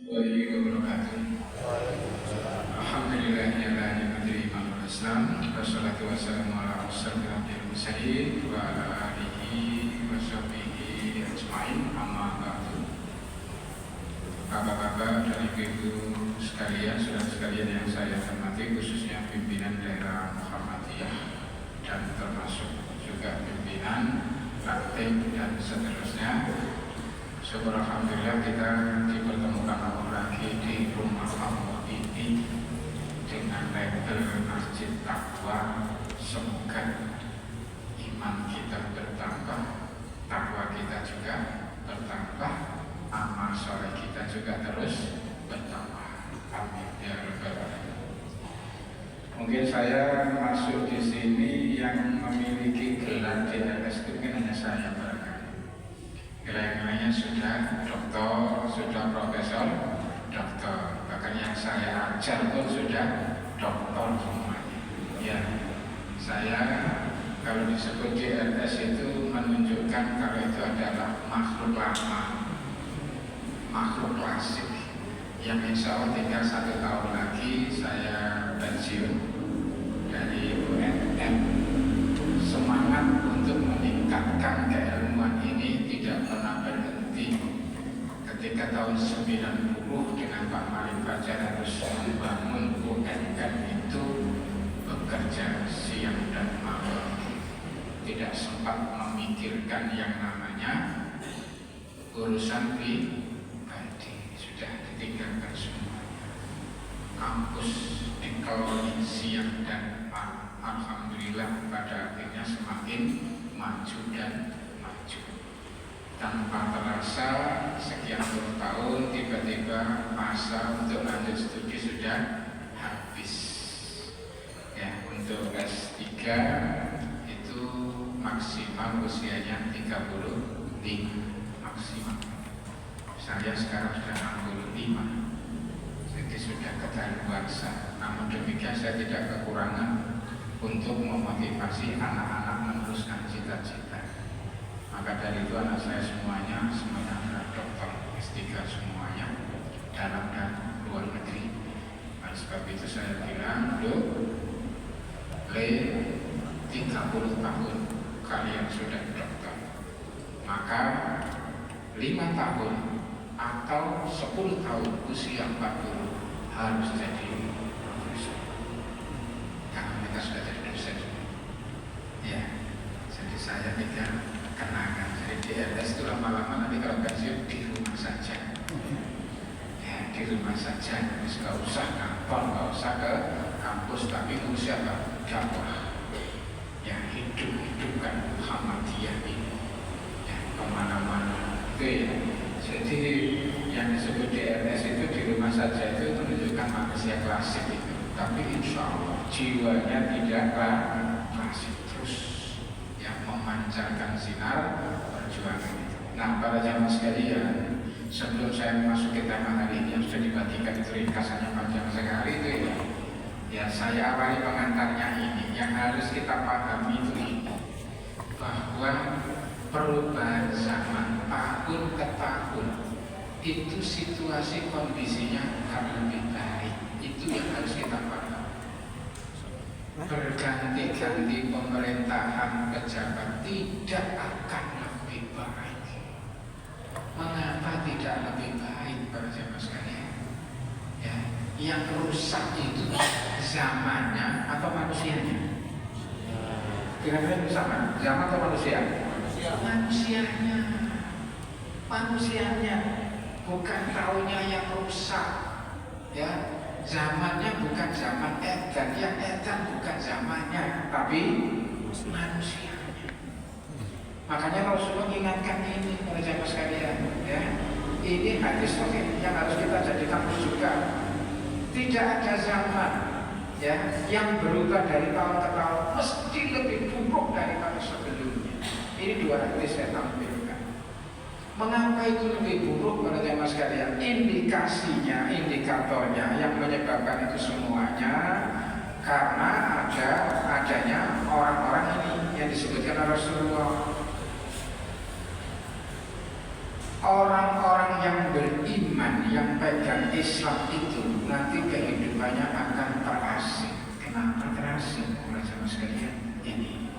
wabarakatuh. Alhamdulillahirabbil alamin Islam wassalatu wassalamu ala asyrofil mursalin wa ala alihi washabihi ajmain amma ba'du. Bapak-bapak dan ibu-ibu sekalian, saudara sekalian yang saya hormati, khususnya pimpinan daerah Muhammadiyah dan termasuk juga pimpinan praktek dan seterusnya. Syukur alhamdulillah kita dipertemukan lagi di rumah Allah ini dengan label Masjid Taqwa. Semoga iman kita bertambah, takwa kita juga bertambah, amal soleh kita juga terus bertambah. Amin ya rabbal alamin. Mungkin saya masuk di sini yang memiliki gelar DLS itu mungkin hanya saya barangkali. Gelar-gelarnya sudah doktor, sudah profesor, doktor. Bahkan yang saya ajar pun sudah doktor semuanya. Ya, saya kalau disebut DLS itu menunjukkan kalau itu adalah makhluk lama, makhluk klasik yang insya Allah tinggal 1 tahun lagi saya pensiun dari UNM. Semangat untuk meningkatkan keilmuan ini tidak pernah berhenti. Ketika tahun 90 dengan Pak Malik Fajar harus membangun UNM itu bekerja siang dan malam, tidak sempat memikirkan yang namanya urusan pribadi, sudah ditinggalkan semuanya. Kampus dikelola siang dan malam, alhamdulillah pada akhirnya semakin maju dan maju. Tanpa terasa sekian puluh tahun tiba-tiba masa untuk lanjut studi sudah habis. Ya, untuk S3 itu maksimal usianya 35 maksimal. Saya sekarang sudah 65. Jadi sudah kadaluarsa. Namun demikian saya tidak kekurangan untuk memotivasi anak-anak meneruskan cita-cita. Maka dari itu anak saya semuanya adalah dokter S3 semuanya, dalam dan luar negeri. Oleh sebab itu saya bilang, loh, 30 tahun kalian sudah dokter, maka 5 tahun atau 10 tahun usia 40 harus jadi profesor. Karena kita sudah jadi dosen. Ya, jadi saya tidak kenangan. Jadi DLS itu lama-lama nanti kalau pensiun di rumah saja. Ya, di rumah saja. Nggak usah kantor, nggak usah ke kampus, tapi usia dakwah. Ya, hidupkan Muhammadiyah ini. Ya, kemana-mana. Itu ya. Jadi yang disebut DLS itu di rumah saja itu menunjukkan manusia klasik itu. Tapi insya Allah jiwanya tidaklah klasik, terus yang memancarkan sinar perjuangan itu. Nah, para jamaah sekalian, sebelum saya memasuki tema hari ini yang sudah dibagikan itu ringkasannya panjang sekali itu ya saya awali pengantarnya ini. Yang harus kita pahami itu ini, bahwa perubahan zaman tahun ke tahun itu situasi kondisinya akan lebih baik. Itu yang harus kita paham. Berganti-ganti pemerintahan pejabat tidak akan lebih baik. Mengapa tidak lebih baik para jamaah sekalian? Ya, yang rusak itu zamannya atau manusianya? Kira-kira itu sama, zaman atau manusia? Manusianya bukan tahunnya yang rusak. Ya, zamannya bukan zaman edan, yang edan bukan zamannya, tapi manusianya. Makanya Rasulullah mengingatkan ini para jamaah sekalian, ya. Ini hadis yang harus kita jadikan rujukan. Tidak ada zaman ya yang berubah dari tahun ke tahun mesti lebih buruk daripada sebelumnya. Ini 2 hadis saya tampilkan. Mengapa itu lebih buruk para jamaah sekalian? Indikasinya, indikatornya yang menyebabkan itu semuanya karena adanya orang-orang ini yang disebutkan Rasulullah. orang-orang yang beriman, yang pegang Islam itu nanti kehidupannya akan terasing. Kenapa terasing? Sama sekalian ini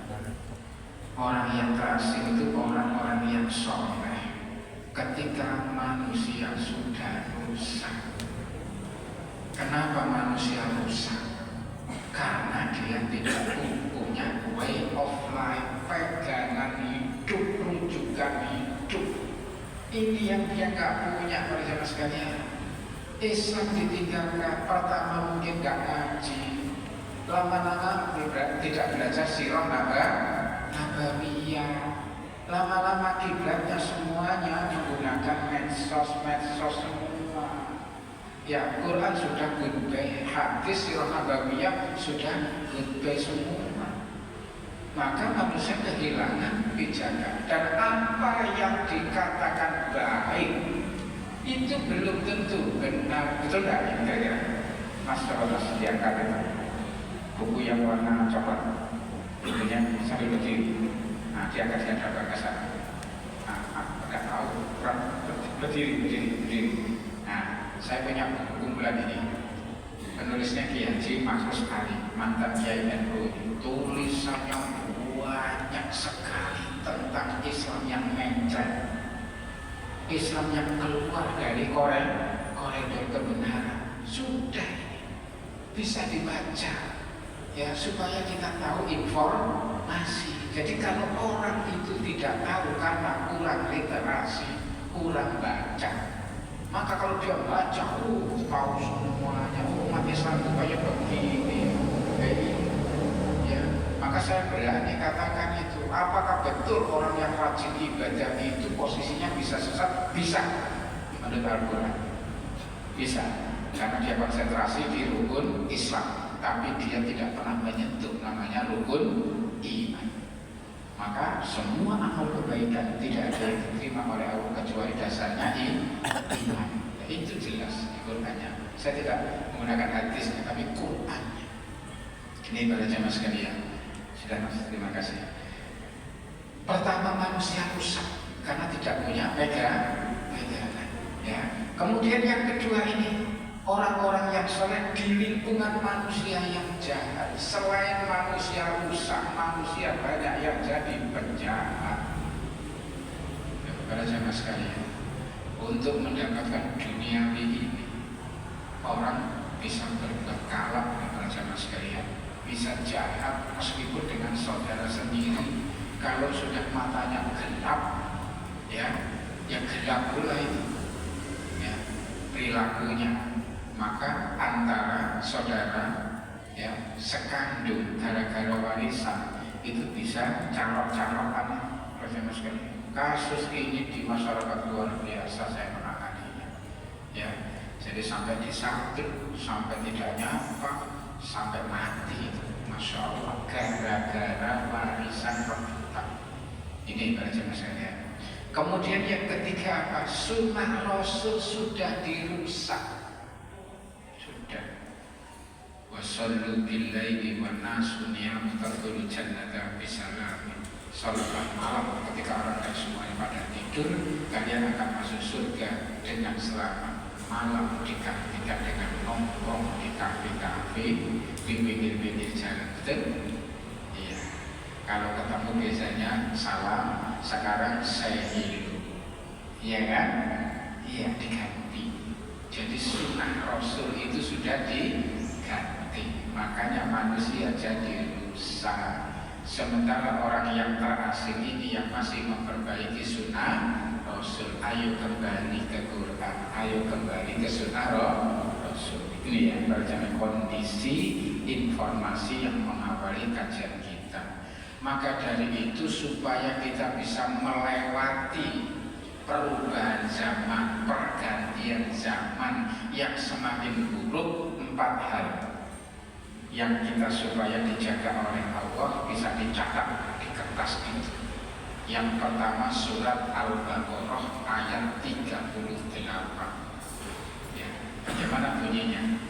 orang yang terasing itu orang-orang yang soleh. Ketika manusia sudah rusak. Kenapa manusia rusak? Karena dia tidak punya way of life, pegangan hidup, rujukan hidup. Ini yang dia nggak punya, para jamaah sekalian. Islam ditinggalkan, pertama mungkin nggak ngaji, lama-lama tidak belajar sirah nabawiyah, lama-lama kiblatnya semuanya menggunakan medsos semua. Ya, Quran sudah goodbye, hadis sirah nabawiyah sudah goodbye semua. Maka manusia kehilangan pijakan, dan apa yang dikatakan baik itu belum tentu benar. Betul nggak ya kira-kira? Mas coba diangkat itu buku yang warna coklat, bukunya sambil berdiri. Nah, diangkat dia dapat ke sana. Nah, nggak tahu, berdiri. Nah, saya punya buku kumpulan ini. Penulisnya Kiai Haji Makhrus Ali, mantan Kiai NU. Tulisannya banyak sekali tentang Islam yang mencret, Islam yang keluar dari koridor kebenaran. Sudah bisa dibaca ya, supaya kita tahu informasi. Jadi kalau orang itu tidak tahu karena kurang literasi, kurang baca, maka kalau dia baca, tahu semuanya, umat Islam itu kayak begini, kayak ini. Ya, maka saya berani katakan itu. Apakah betul orang yang rajin ibadah itu posisinya bisa sesat? Bisa, menurut Al-Quran. Bisa, karena dia konsentrasi di rukun Islam, tapi dia tidak pernah menyentuh namanya rukun iman. Maka semua amal kebaikan tidak ada yang diterima oleh Allah kecuali dasarnya iman. Itu jelas di Qurannya. Saya tidak menggunakan hadisnya, tapi Qurannya. Ini para jamaah sekalian. Sudah Mas, terima kasih. Pertama, manusia rusak karena tidak punya pegangan. Ya. Kemudian yang kedua ini, orang-orang yang soleh di lingkungan manusia yang jahat. Selain manusia rusak, manusia banyak yang jadi penjahat. Para jamaah sekalian, untuk mendapatkan dunia ini, orang bisa berbuat kalap, para jamaah sekalian, bisa jahat meskipun dengan saudara sendiri. Kalau sudah matanya gelap, ya gelap pula itu, ya perilakunya. Maka antara saudara, ya sekandung gara-gara warisan itu bisa calok-calokan. Kasus ini di masyarakat luar biasa saya menanganinya. Ya, jadi sampai disambut, sampai tidak nyapa, sampai mati. Masya Allah, gara-gara warisan rebutan. Ini para jemaah sekalian. Kemudian yang ketiga apa? Sunnah Rasul sudah dirusak. Wasallu billaili wa nasu niyam tadkhulu jannata bisalami. Salat malam ketika orang dan semuanya pada tidur, kalian akan masuk surga dengan selamat. Malam digantikan dengan nongkrong di kafe-kafe, di pinggir-pinggir jalan. Betul? Iya. Kalau ketemu biasanya salam, sekarang saya hidup. Iya kan? Iya, diganti. Jadi sunnah Rasul itu sudah diganti. Makanya manusia jadi rusak. Sementara orang yang terasing ini yang masih memperbaiki sunnah Rasul, ayo kembali ke Quran, ayo kembali ke sunnah Rasul. Ini ya berjalan kondisi informasi yang mengawali kajian kita. Maka dari itu supaya kita bisa melewati perubahan zaman, pergantian zaman yang semakin buruk, 4 hal yang kita supaya dijaga oleh Allah bisa dicatat di kertas itu. Yang pertama surat Al-Baqarah ayat 38. Ya, bagaimana bunyinya?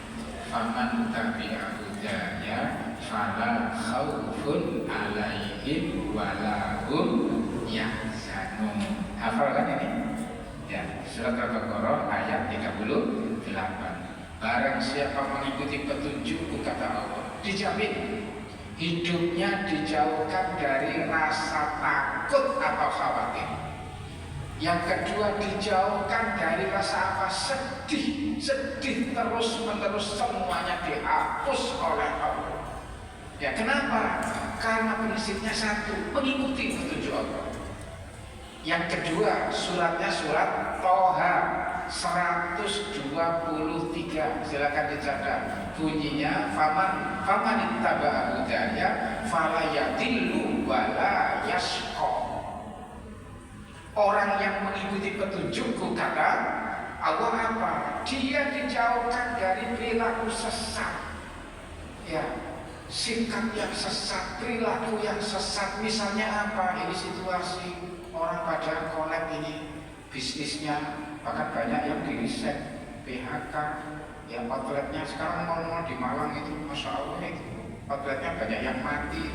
Faman tabi'a hudaya fala khaufun 'alaihim wa la hum yahzanun. Hafal kan ini? Ya, surat Al-Baqarah ayat 38. Barang siapa mengikuti petunjukku, kata Allah, dijamin hidupnya dijauhkan dari rasa takut atau khawatir. Yang kedua, dijauhkan dari rasa apa? Sedih terus menerus, semuanya dihapus oleh Allah. Ya, kenapa? Karena prinsipnya satu, mengikuti petunjuk Allah. Yang kedua, suratnya surat Toha 123, silakan dicatat. Bunyinya faman ittaba'a hudaya fala yadillu wala yashqa. Orang yang mengikuti petunjukku, kata Allah, apa? Dia dijauhkan dari perilaku sesat. Ya, sikap yang sesat, perilaku yang sesat. Misalnya apa? Ini situasi orang pada kolab ini bisnisnya, bahkan banyak yang di-reset, PHK, ya outletnya sekarang mal-mal di Malang itu, Masya Allah itu outletnya banyak yang mati,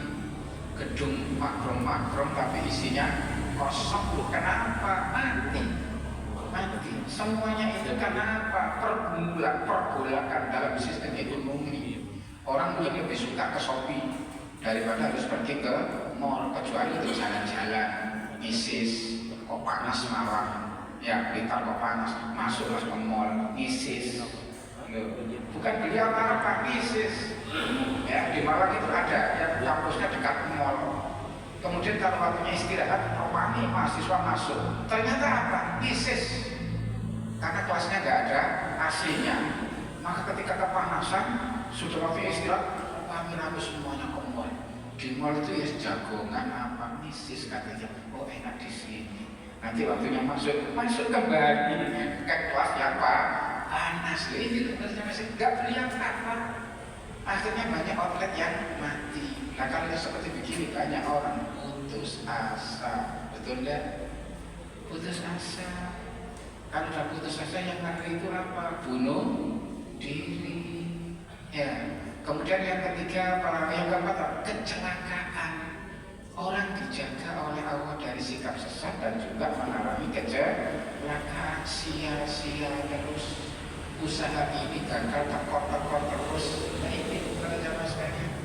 gedung makrom tapi isinya kosong. Kenapa? Mati, semuanya itu karena apa? Pergolakan dalam sistem ekonomi. Orang mungkin lebih suka ke Shopee daripada harus pergi ke mall, kecuali untuk jalan-jalan. ISIS, kok panas Malang, ya Blitar kok panas, masuk ke mall, ISIS. Bukan beliau apa ISIS. Ya, di Malang itu ada yang kampusnya dekat mall. Kemudian kalau waktunya istirahat, wangi mahasiswa masuk. Ternyata apa? ISIS. Karena kelasnya nggak ada AC-nya. Maka ketika kepanasan, sudah waktunya istirahat, rame-rame semuanya ke mall. Di mall itu ya jagongan apa, ISIS katanya. Oh, enak di sini. Nanti waktunya masuk kembali ke kelas ya Pak. Panas, ini masih nggak beli apa. Akhirnya banyak outlet yang mati. Nah, kalau seperti begini banyak orang putus asa, betul enggak? Putus asa. Kalau udah putus asa yang ngeri itu apa? Bunuh diri. Ya. Kemudian yang ketiga, yang keempat, kecelakaan. Orang dijaga oleh Allah dari sikap sesat dan juga mengalami kecelakaan, sia-sia terus. Usaha ini gagal tekor terus. Nah, ini pada zaman sekarang.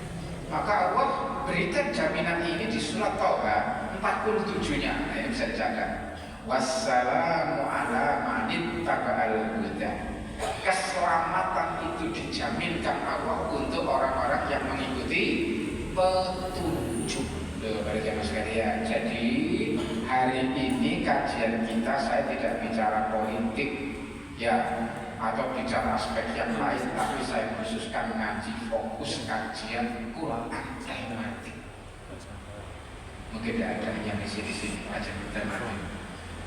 Maka Allah berikan jaminan ini di surat Toha 47-nya. Nah, ini bisa dicatat. Wassalamu ala manit taba'al huda. Keselamatan itu dijaminkan Allah untuk orang-orang yang mengikuti petunjuk. Pada zaman sekalian. Jadi hari ini kajian kita, saya tidak bicara politik ya atau bicara aspek yang lain, tapi saya khususkan ngaji fokus kajian Quran tematik. Mungkin tidak ada yang di sini aja tematik.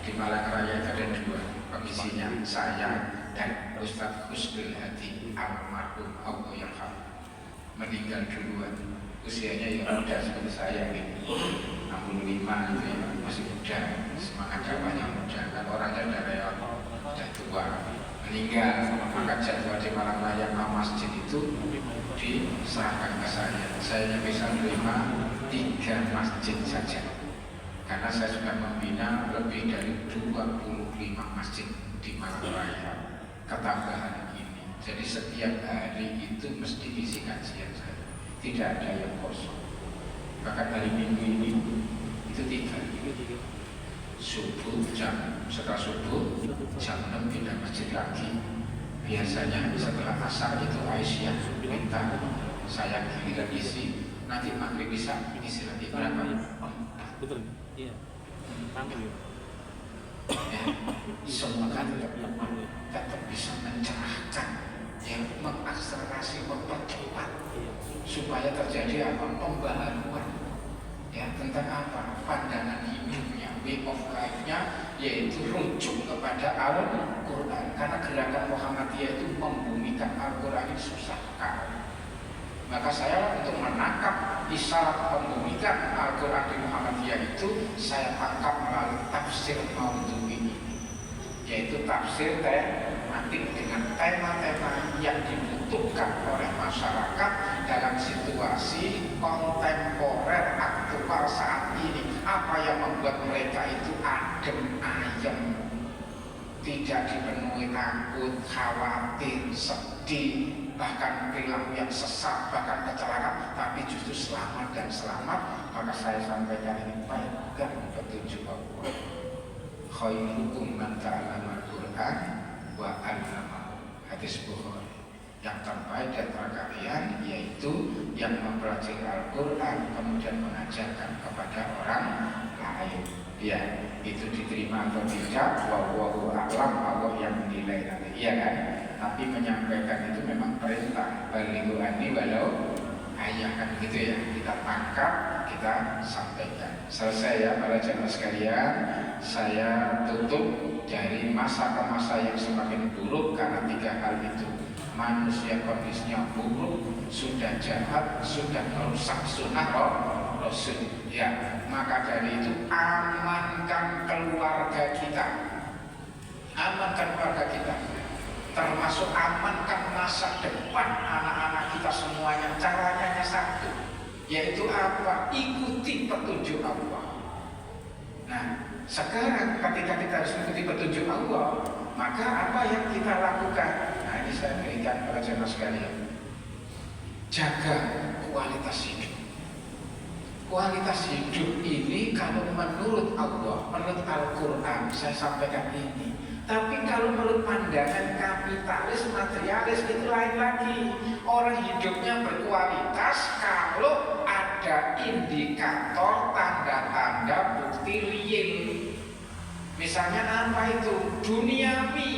Di Malang Raya ada dua pengisinya, saya dan Ustadz Husnul Hadi almarhum Allah yang meninggal duluan. Usianya yang muda seperti saya ini 65 itu ya, masih muda, semangat dakwahnya muda. Kan orangnya sudah tua, meninggal. Maka jadwal di Malang Raya masjid itu diserahkan ke saya. Saya bisa menerima 3 masjid saja, karena saya sudah membina lebih dari 25 masjid di Malang Raya. Ketambahan ini, jadi setiap hari itu mesti diisi kajian saya. Tidak ada yang kosong. Bahkan hari Minggu ini itu 3. Subuh setelah subuh jam 6 pindah masjid lagi. Biasanya setelah asar itu Aisyah minta saya giliran isi. Nanti maghrib bisa isi lagi berapa? Betul. Iya. Tampil. Semua kan tetap bisa mencerahkan, yang mengakselerasi, mempercepat supaya terjadi apa? Pembaharuan ya, tentang apa? Pandangan hidupnya, way of life-nya, yaitu rujuk kepada Al-Quran. Karena gerakan Muhammadiyah itu membumikan Al-Quran ini susah sekali. Maka saya untuk menangkap isyarat pembumikan Al-Quran di Muhammadiyah itu, saya tangkap melalui tafsir maudhu ini, yaitu tafsir tematik dengan tema-tema yang dibutuhkan oleh masyarakat dalam situasi kontemporer aktual saat ini. Apa yang membuat mereka itu adem ayem, tidak dipenuhi takut, khawatir, sedih, bahkan perilaku yang sesat, bahkan kecelakaan, tapi justru selamat dan selamat, maka saya sampaikan ini, pegang petunjuk Allah. Khairukum man ta'allama al-Qur'an wa 'allamahu. Hadis Bukhari. Yang terbaik di antara kalian yaitu yang mempelajari Al-Qur'an kemudian mengajarkan kepada orang lain. Ya, itu diterima atau tidak, wallahu a'lam, Allah yang menilai nanti. Iya kan? Tapi menyampaikan itu memang perintah. Balighu anni walau ayah, kan gitu ya. Kita tangkap, kita sampaikan. Selesai ya para jamaah sekalian. Saya tutup dari masa ke masa yang semakin buruk karena 3 hal itu. Manusia kondisinya buruk, sudah jahat, sudah merusak sunnah Rasul. Ya, maka dari itu amankan keluarga kita, amankan keluarga kita, termasuk amankan masa depan anak-anak kita semuanya. Caranya hanya satu, yaitu apa? Ikuti petunjuk Allah. Nah, sekarang ketika kita harus ikuti petunjuk Allah, maka apa yang kita lakukan? Nah, ini saya berikan kepada jemaah sekalian. Jaga kualitas hidup. Kualitas hidup ini kalau menurut Allah, menurut Al-Quran, saya sampaikan ini. Tapi kalau menurut pandangan kapitalis, materialis, itu lain lagi. Orang hidupnya berkualitas kalau ada indikator, tanda-tanda, bukti real. Misalnya apa itu? Duniawi.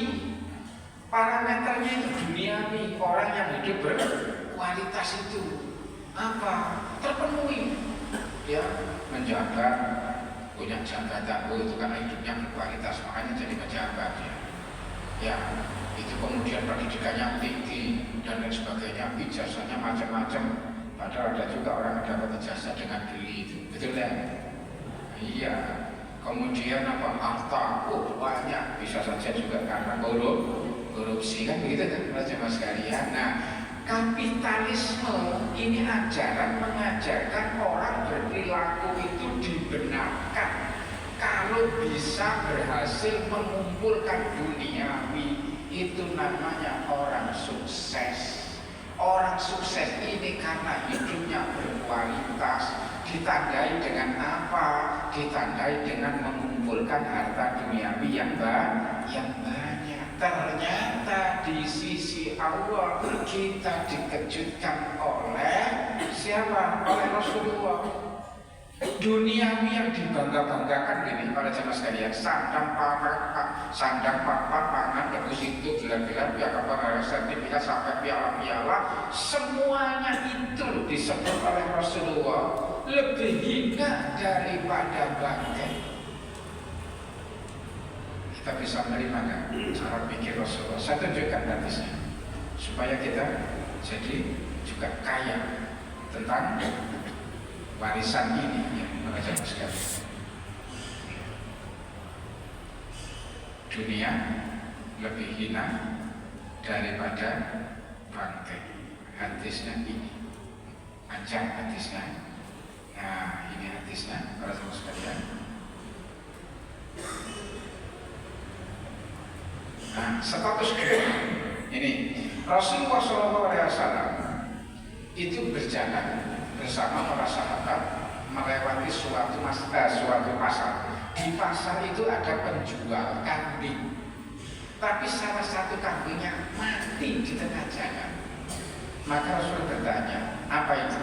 Parameternya itu duniawi. Orang yang hidup berkualitas itu apa? Terpenuhi. Ya, menjabat, punya jabatan, itu karena hidupnya berkualitas, makanya jadi pejabat ya. Ya, itu kemudian pendidikannya tinggi dan lain sebagainya, ijazahnya macam-macam. Padahal ada juga orang yang dapat ijazah dengan beli itu, betul ya? Iya. Kemudian apa? Harta, banyak, bisa saja juga karena korupsi, kan begitu kan, jemaah sekalian. Nah, kapitalisme ini ajaran mengajarkan orang berperilaku itu dibenarkan kalau bisa berhasil mengumpulkan duniawi. Itu namanya orang sukses. Orang sukses ini karena hidupnya berkualitas, ditandai dengan apa? Ditandai dengan mengumpulkan harta duniawi yang banyak. Ternyata di sisi Allah kita dikejutkan oleh siapa? Oleh Rasulullah. Duniawi yang dibangga-banggakan ini para jamaah sekalian, sandang papan, pangan, terus itu gelar-gelar, piala sertifikat sampai piala-piala, semuanya itu disebut oleh Rasulullah lebih hina daripada bangkai. Kita bisa menerima kan cara pikir Rasulullah. Saya tunjukkan hadisnya supaya kita jadi juga kaya tentang warisan ini ya, para jamaah sekalian. Dunia lebih hina daripada bangkai. Hadisnya ini, panjang hadisnya. Nah, ini hadisnya para jamaah sekalian. Nah, status ini Rasulullah SAW itu berjalan bersama para sahabat melewati suatu pasar. Di pasar itu ada penjual kambing, tapi salah satu kambingnya mati di tengah jalan. Maka Rasul bertanya, apa itu?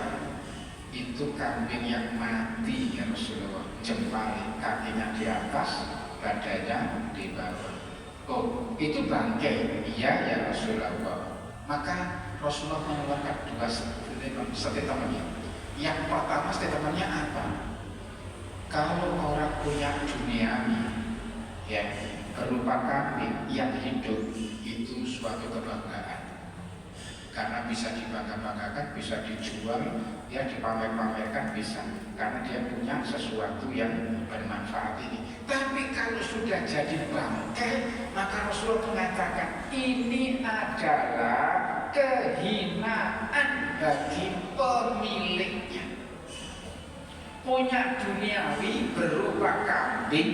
Itu kambing yang mati ya Rasulullah. Jempol kakinya di atas, badannya di bawah. Oh, itu bangkai. Iya ya Rasulullah. Maka Rasulullah mengeluarkan 2 statementnya. Yang pertama statementnya apa? Kalau orang punya duniawi ya berupa kambing yang hidup, itu suatu kebanggaan. Karena bisa dibangga-banggakan, bisa dijual, ya dipamer-pamerkan bisa. Karena dia punya sesuatu yang bermanfaat ini. Tapi kalau sudah jadi bangkai, maka Rasulullah mengatakan ini adalah kehinaan bagi pemiliknya. Punya duniawi berupa kambing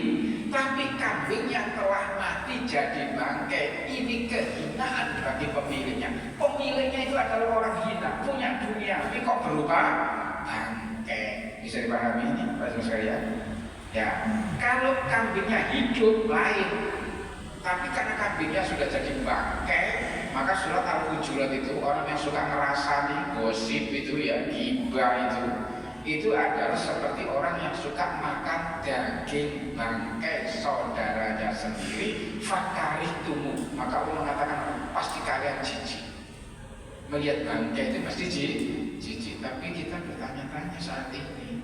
tapi kambing yang telah mati jadi bangkai, ini kehinaan bagi pemiliknya. Pemiliknya itu adalah orang hina, punya dunia, ini kok berupa bangkai. Bisa dipahami ini, Pak sekalian? Ya, kalau kambingnya hidup lain, tapi karena kambingnya sudah jadi bangkai, maka surat Al-Hujurat itu orang yang suka ngerasani gosip itu ya, gibah itu adalah seperti orang yang suka makan daging bangkai saudaranya sendiri. Fakarih tumu, maka Allah mengatakan pasti kalian jijik melihat bangkai itu, pasti jijik. Tapi kita bertanya-tanya saat ini,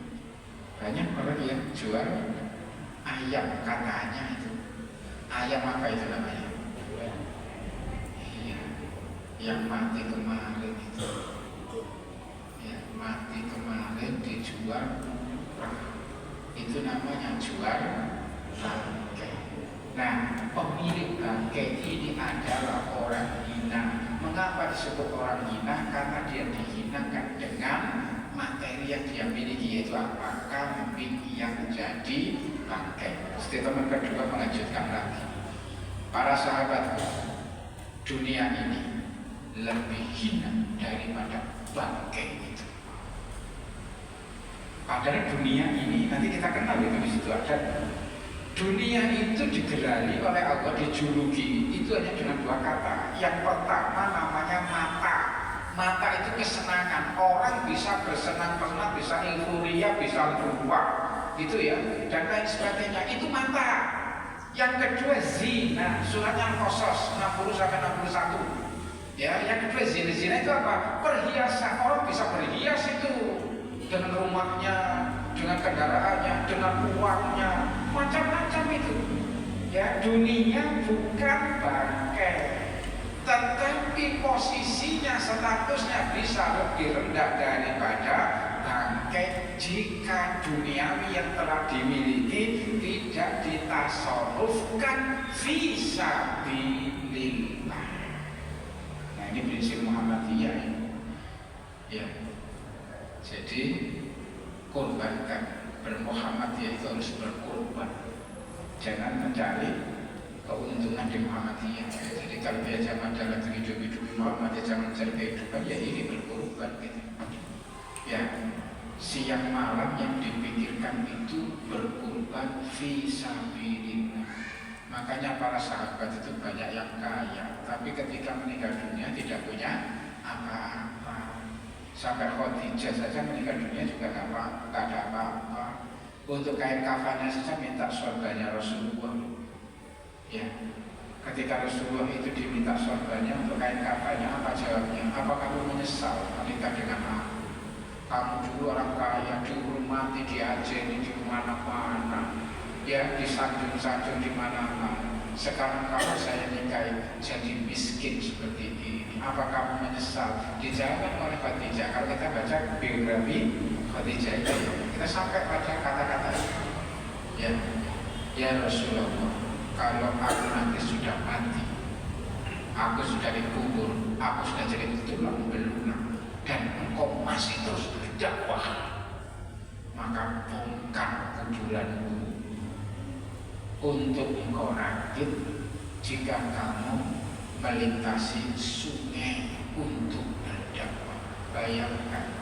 banyak orang yang jual ayam, katanya itu ayam apa itu namanya? Iya, yang mati kemarin itu. Ya, mati kemarin dijual murah. Itu namanya jual bangkai. Nah, pemilik bangkai ini adalah orang hina. Mengapa disebut orang hina? Karena dia dihinakan dengan materi yang dia miliki, yaitu apa? Kambing yang jadi bangkai. Statement kedua mengejutkan lagi. Para sahabat, dunia ini lebih hina daripada bangkai itu. Padahal dunia ini nanti kita kenal itu di situ ada. Dunia itu digelari oleh Allah, dijuluki itu hanya dengan dua kata. Yang pertama namanya mata. Mata itu kesenangan. Orang bisa bersenang-senang, bisa euforia, bisa lupa, gitu ya, dan lain sebagainya. Itu mata. Yang kedua zina. Surat Al-Qasas 60-61. Ya, yang kedua zina itu apa? Perhiasan. Orang bisa berhias itu dengan rumahnya, dengan kendaraannya, dengan uangnya, macam-macam itu. Ya, dunia bukan bangkai, tetapi posisinya, statusnya bisa lebih rendah daripada bangkai jika duniawi yang telah dimiliki tidak ditasarrufkan fisabilillah. Nah, ini prinsip Muhammadiyah ya. Jadi korbankan, bermuhammadiyah itu harus berkorban. Jangan mencari keuntungan di Muhammadiyah. Jadi kalau dia zaman dalam hidup-hidup Muhammadiyah, jangan mencari kehidupan, ya ini berkorban gitu. Ya, siang malam yang dipikirkan itu berkorban fisabilillah. Makanya para sahabat itu banyak yang kaya, tapi ketika meninggal dunia tidak punya apa-apa. Sampai Khadijah saja meninggal dunia juga nggak ada apa-apa. Untuk kain kafannya saja minta surganya Rasulullah. Ya, ketika Rasulullah itu diminta surganya untuk kain kafannya, apa jawabnya? Apa kamu menyesal menikah dengan aku? Kamu dulu orang kaya, dihormati, diajeni di mana-mana, ya, disanjung-sanjung di mana-mana. Sekarang kalau saya nikahi jadi miskin seperti ini, apa kamu menyesal? Dijawab oleh Khadijah. Kalau kita baca biografi Khadijah itu, kita sampai pada kata-kata ya, ya Rasulullah, kalau aku nanti sudah mati, aku sudah dikubur, aku sudah jadi tulang belulang, dan engkau masih terus berdakwah, maka bongkar kuburanmu untuk engkau rakit jika kamu melintasi sungai untuk berdakwah. Bayangkan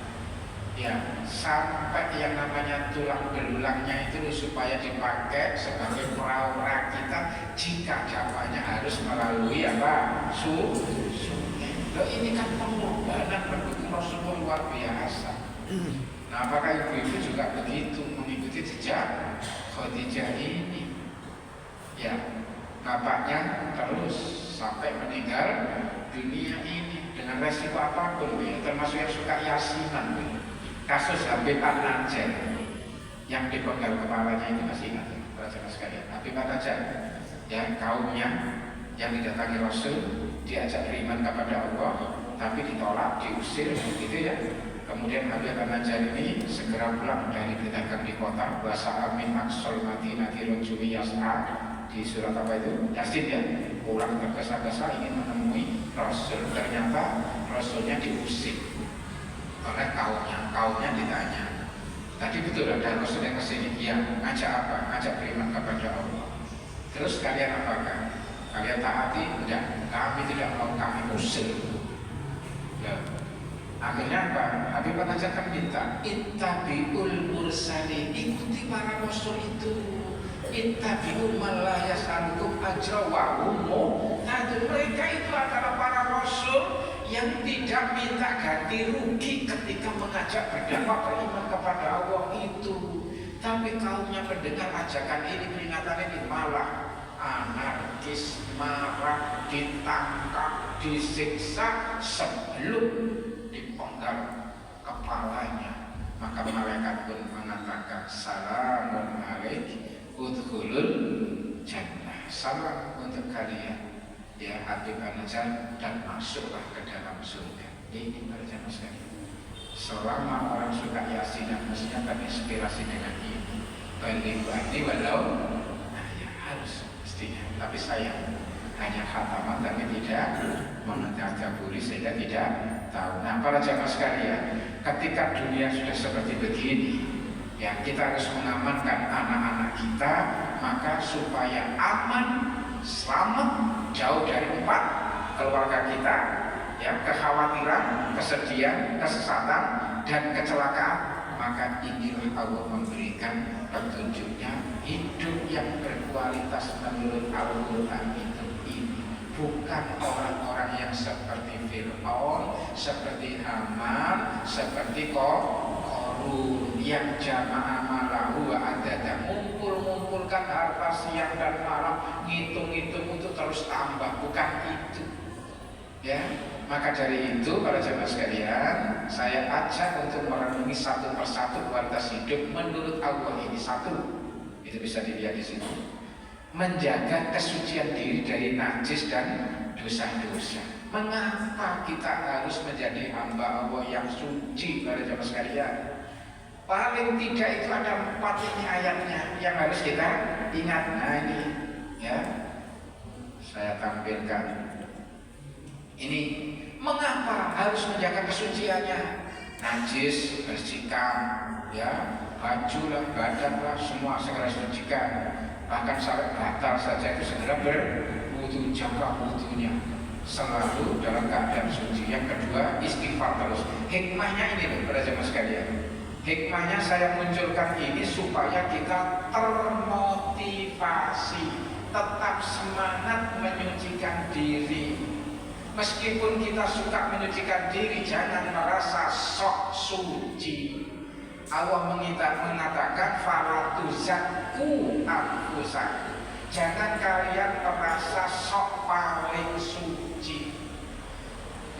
ya, sampai yang namanya tulang belulangnya itu supaya dipakai sebagai perahu rakitan jika dakwahnya harus melalui apa? Sungai. Loh, ini kan pengorbanan pendukung Rasulullah luar biasa. Nah, apakah ibu-ibu juga begitu mengikuti jejak Khadijah ini? Ya, bapaknya terus sampai meninggal dunia ini dengan resiko apapun, ya, termasuk yang suka yasinan. Kasus Habib An-Najjar yang dipenggal kepalanya itu masih ingat, para sekalian. Habib An-Najjar, ya, kaumnya yang didatangi Rasul, diajak beriman kepada Allah, tapi ditolak, diusir, gitu ya. Kemudian Habib An-Najjar ini segera pulang dari berdagang di kota. Bahasa Amin Maksol Madinah Tirojui Yas'a di surat apa itu? Yasin ya. Pulang tergesa-gesa ingin menemui Rasul. Ternyata Rasulnya diusir oleh kaumnya. Kaumnya ditanya, tadi betul ada Rasul yang kesini, iya, ngajak apa? Ngajak beriman kepada Allah. Terus kalian apakah? Kalian taati? Enggak, kami tidak mau, kami usir. Ya. Akhirnya apa? Habib mengajarkan kita, ittabi'ul mursalin, ikuti para rasul itu. Ittabi'u man la yas'alukum ajra wa hum muhtadun. Mereka itu adalah para rasul yang tidak minta ganti rugi ketika mengajak berdakwah beriman kepada Allah itu. Tapi kaumnya mendengar ajakan ini, peringatan ini, malah anarkis, marah, ditangkap, disiksa sebelum dipenggal kepalanya. Maka malaikat pun mengatakan, salamun alaik udkhulul jannah, salam untuk kalian ya Habib Anajan, dan masuklah ke dalam surga. Ini para jamaah sekalian, selama orang suka Yasin dan mestinya terinspirasi dengan ini, balik-balik walau ya harus mestinya. Tapi saya hanya khataman tapi tidak mengadaburi sehingga tidak tahu. Nah para jamaah sekalian, ketika dunia sudah seperti begini, ya kita harus mengamankan anak-anak kita, maka supaya aman, selamat, jauh dari 4 keluarga kita, ya kekhawatiran, kesedihan, kesesatan, dan kecelakaan. Maka inilah Allah memberikan petunjuknya, hidup yang berkualitas menurut Al-Quran itu ini. Bukan orang-orang yang seperti Fir'aun, seperti Haman, seperti Qarun yang jamaah malahu wa adada, ngumpulkan harta siang dan malam, ngitung-ngitung untuk terus tambah. Bukan itu, ya. Maka dari itu para jamaah sekalian, saya ajak untuk merenungi satu persatu kualitas hidup menurut Allah ini. Satu, itu bisa dilihat di sini, menjaga kesucian diri dari najis dan dosa-dosa. Mengapa kita harus menjadi hamba Allah yang suci para jamaah sekalian? Paling tidak itu ada 4 ini ayatnya yang harus kita ingat. Nah ini ya, saya tampilkan. Ini mengapa harus menjaga kesuciannya? Najis bersihkan, ya, baju lah, badan lah, semua segera bersihkan. Bahkan sampai batal saja itu segera berwudu, jaga wudunya selalu dalam keadaan suci. Yang kedua, istighfar terus. Hikmahnya ini loh para jemaah sekalian. Hikmahnya saya munculkan ini supaya kita termotivasi, tetap semangat menyucikan diri. Meskipun kita suka menyucikan diri, jangan merasa sok suci. Allah mengatakan fala tuzakku anfusakum. Jangan kalian merasa sok paling suci.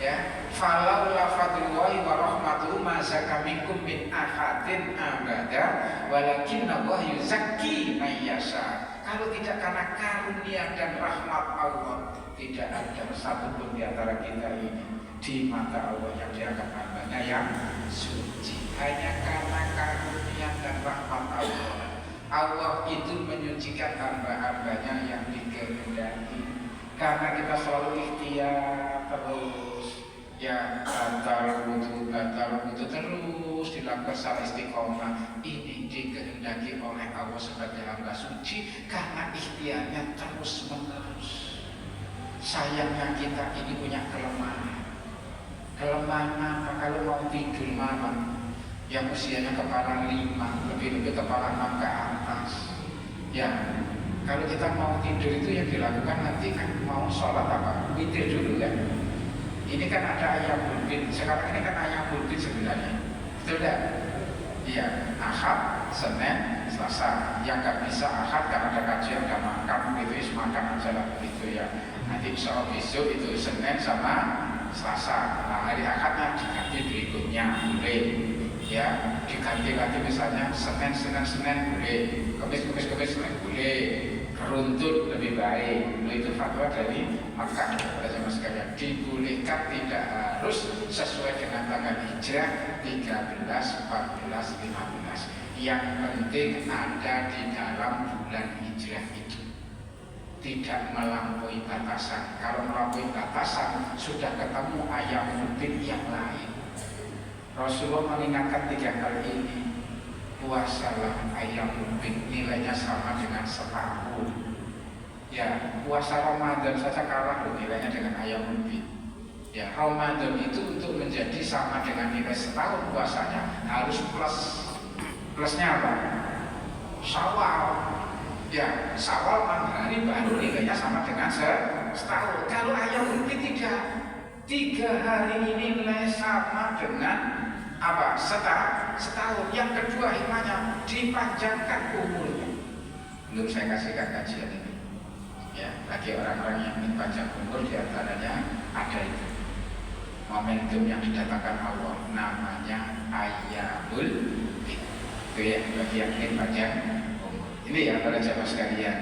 Ya, falau la fadlullahi wa rahmatuhu ma zaka minkum min ahadin abada walakinna Allah yuzakki man yasha. Kalau tidak karena karunia dan rahmat Allah, tidak ada satupun di antara kita ini di mata Allah yang dianggap hambanya yang suci. Hanya karena karunia dan rahmat Allah, Allah itu menyucikan hamba-hambanya yang dikehendaki. Karena kita selalu ikhtiar terus, ya batal wudu terus dilakukan secara istiqomah. Ini dikehendaki oleh Allah sebagai hamba suci karena ikhtiarnya terus menerus. Sayangnya kita ini punya kelemahan. Kelemahan apa? Kalau mau tidur malam, yang usianya kepala 5, lebih-lebih kepala 6 ke atas, ya. Kalau kita mau tidur itu yang dilakukan nanti kan mau sholat apa? Witir dulu kan? Ini kan ada ayam bulbin, sekarang ini kan ayam bulbin sebenarnya, betul tidak? Iya, Ahad, Senin, Selasa. Yang nggak bisa Ahad karena ada kajian dan makan gitu, makan aja lah gitu ya. Nanti insya Allah besok itu Senin sama Selasa. Nah hari Ahadnya diganti berikutnya boleh, ya diganti lagi misalnya Senin boleh, Kamis boleh, runtut lebih baik. Itu fatwa dari Makkah pada zaman sekalian. Dibolehkan, tidak harus sesuai dengan tanggal hijrah 13, 14, 15. Yang penting ada di dalam bulan hijrah itu, tidak melampaui batasan. Kalau melampaui batasan sudah ketemu ayam mungkin yang lain. Rasulullah mengingatkan 3 hal ini. puasalah ayyamul bid, nilainya sama dengan setahun. Ya, puasa Ramadan saja kalah loh nilainya dengan ayyamul bid. Ya, Ramadan itu untuk menjadi sama dengan nilai setahun puasanya harus plusnya apa? Syawal. Ya, Syawal 6 hari baru nilainya sama dengan setahun. Kalau ayyamul bid tidak, 3 hari ini nilai sama dengan apa? Setahun. Yang kedua hikmahnya dipanjangkan umurnya. Belum saya kasihkan kajian ini. Ya, bagi orang-orang yang ingin panjang umur diantaranya ada itu momentum yang didatangkan Allah, namanya ayyamul bid. Itu ya, bagi yang ingin panjang umur. Ini ya para jamaah sekalian.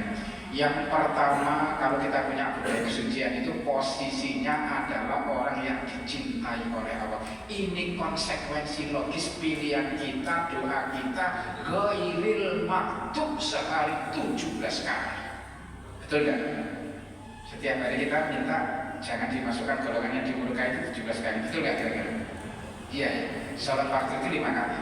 Yang pertama, kalau kita punya budaya kesucian itu posisinya adalah orang yang dicintai oleh Allah. Ini konsekuensi logis pilihan kita, doa kita ghairil maktub sehari 17 kali. Betul gak? Setiap hari kita minta jangan dimasukkan golongannya di murka itu 17 kali. Betul gak kira-kira? Iya ya. Sholat waktu itu 5 kali.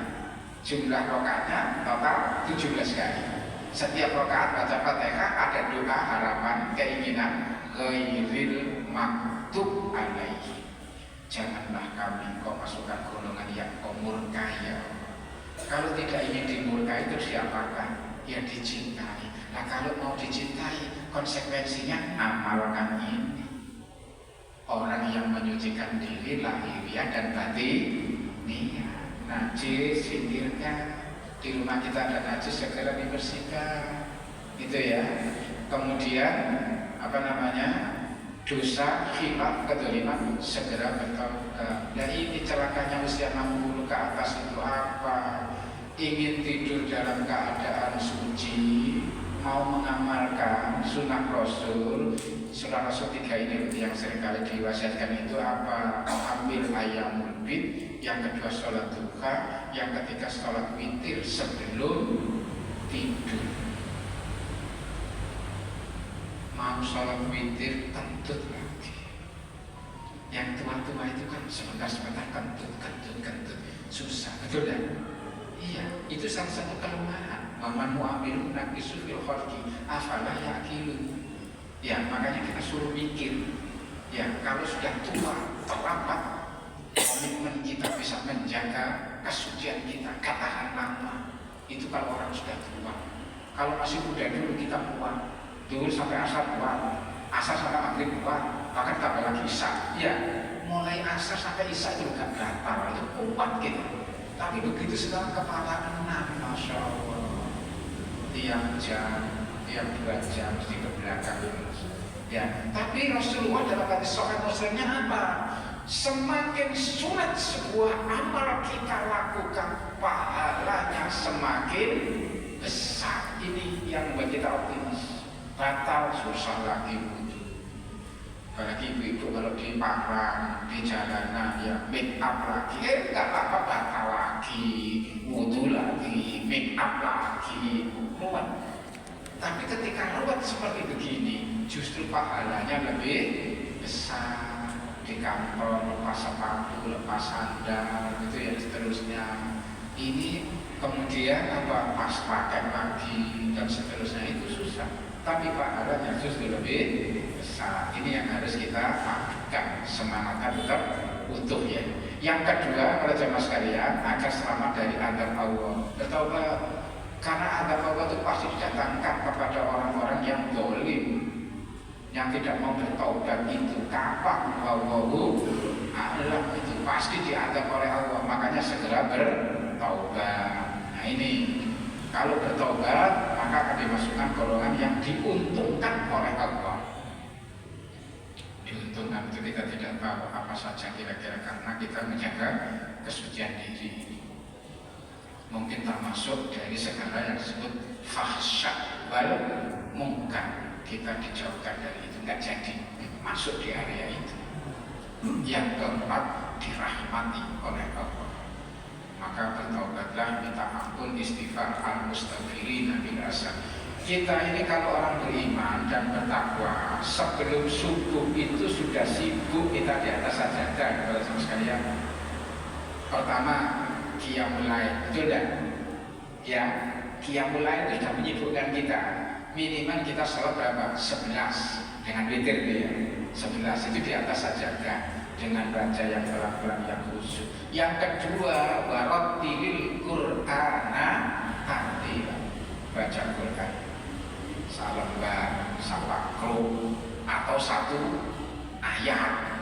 Jumlah rakaatnya total 17 kali. Setiap rakaat baca Fatihah ada doa harapan keinginan ghairil maktub alaihi. Janganlah kami kau masukkan golongan yang kau murkai ya. Kalau tidak ingin dimurkai terus diapakan? Ya dicintai. Nah kalau mau dicintai konsekuensinya amalkan ini. Orang yang menyucikan diri lahiriah dan batiniah. Najis singkirkan. Di rumah kita ada najis segera dibersihkan, gitu ya. Kemudian apa namanya, dosa khilaf kedzaliman segera bertaubat. Nah ini celakanya usia 60 ke atas itu apa? Ingin tidur dalam keadaan suci, mau mengamalkan sunnah Rasul. Sunnah Rasul 3 ini yang seringkali diwasiatkan itu apa? Ambil ayyamul bid, yang kedua sholat duha, yang ketiga sholat witir sebelum tidur. Mau sholat witir kentut lagi. Yang tua-tua itu kan sebentar-sebentar kentut, susah, betul kan? Iya, itu salah satu kelemahan. Maman mu'amilu naqisu fil khalqi afala ya'qilun. Ya, makanya kita suruh mikir. Ya, kalau sudah tua, terlambat, komitmen kita bisa menjaga kesucian kita, katakan lama. Itu kalau orang sudah tua. Kalau masih muda dulu kita kuat, dulu sampai asar kuat, asar sampai maghrib kuat, bahkan tambah lagi isya. Ya, mulai asar sampai isya itu gak gatal, itu kuat gitu. Tapi begitu sekarang kepala 6, masya Allah, tiap jam, tiap 2 jam mesti ke belakang. Ya, tapi Rasulullah dalam hadis Sahih Muslimnya apa? Semakin sulit sebuah amal kita lakukan, pahalanya semakin besar. Ini yang membuat kita optimis. Batal susah lagi wudhu. Bagi ibu-ibu kalau di parang, di jalanan, ya make up lagi, nggak apa-apa, batal lagi, wudhu lagi, make up lagi, ruwet. Tapi ketika ruwet seperti begini, justru pahalanya lebih besar. Di kantor, lepas sepatu, lepas sandal, gitu ya, seterusnya. Ini kemudian apa, pas pakai lagi dan seterusnya itu susah. Tapi pahalanya justru lebih besar. Ini yang harus kita padukan, semangatnya tetap utuh ya. Yang kedua, para jamaah sekalian, agar selamat dari azab Allah. Bertaubat, karena azab Allah itu pasti didatangkan kepada orang-orang yang zalim, yang tidak mau bertaubat itu kapak wallahu a'lam, itu pasti diadab oleh Allah. Makanya segera bertaubat. Nah ini kalau bertaubat maka akan dimasukkan golongan yang diuntungkan oleh Allah. Diuntungkan itu kita tidak tahu apa saja kira-kira, karena kita menjaga kesucian diri. Mungkin termasuk dari segala yang disebut fahsya wal munkar. Kita dijauhkan dari itu, nggak jadi masuk di area itu. Yang keempat, dirahmati oleh Allah. Maka bertaubatlah, minta ampun, istighfar, al-mustaghfirin bil asar. Kita ini kalau orang beriman dan bertakwa, sebelum subuh itu sudah sibuk kita di atas sajadah, teman-teman sekalian. Pertama, qiyamul lail, betul tidak? Ya, qiyamul lail itu sudah menyibukkan kita. Minimal kita sholat berapa? 11 dengan witir ya. 11 itu di atas sajadah dengan baca yang pelan-pelan yang khusyuk. Yang kedua, warattilil Qur'ana tartila. Baca Quran salembar, sapakro atau satu ayat,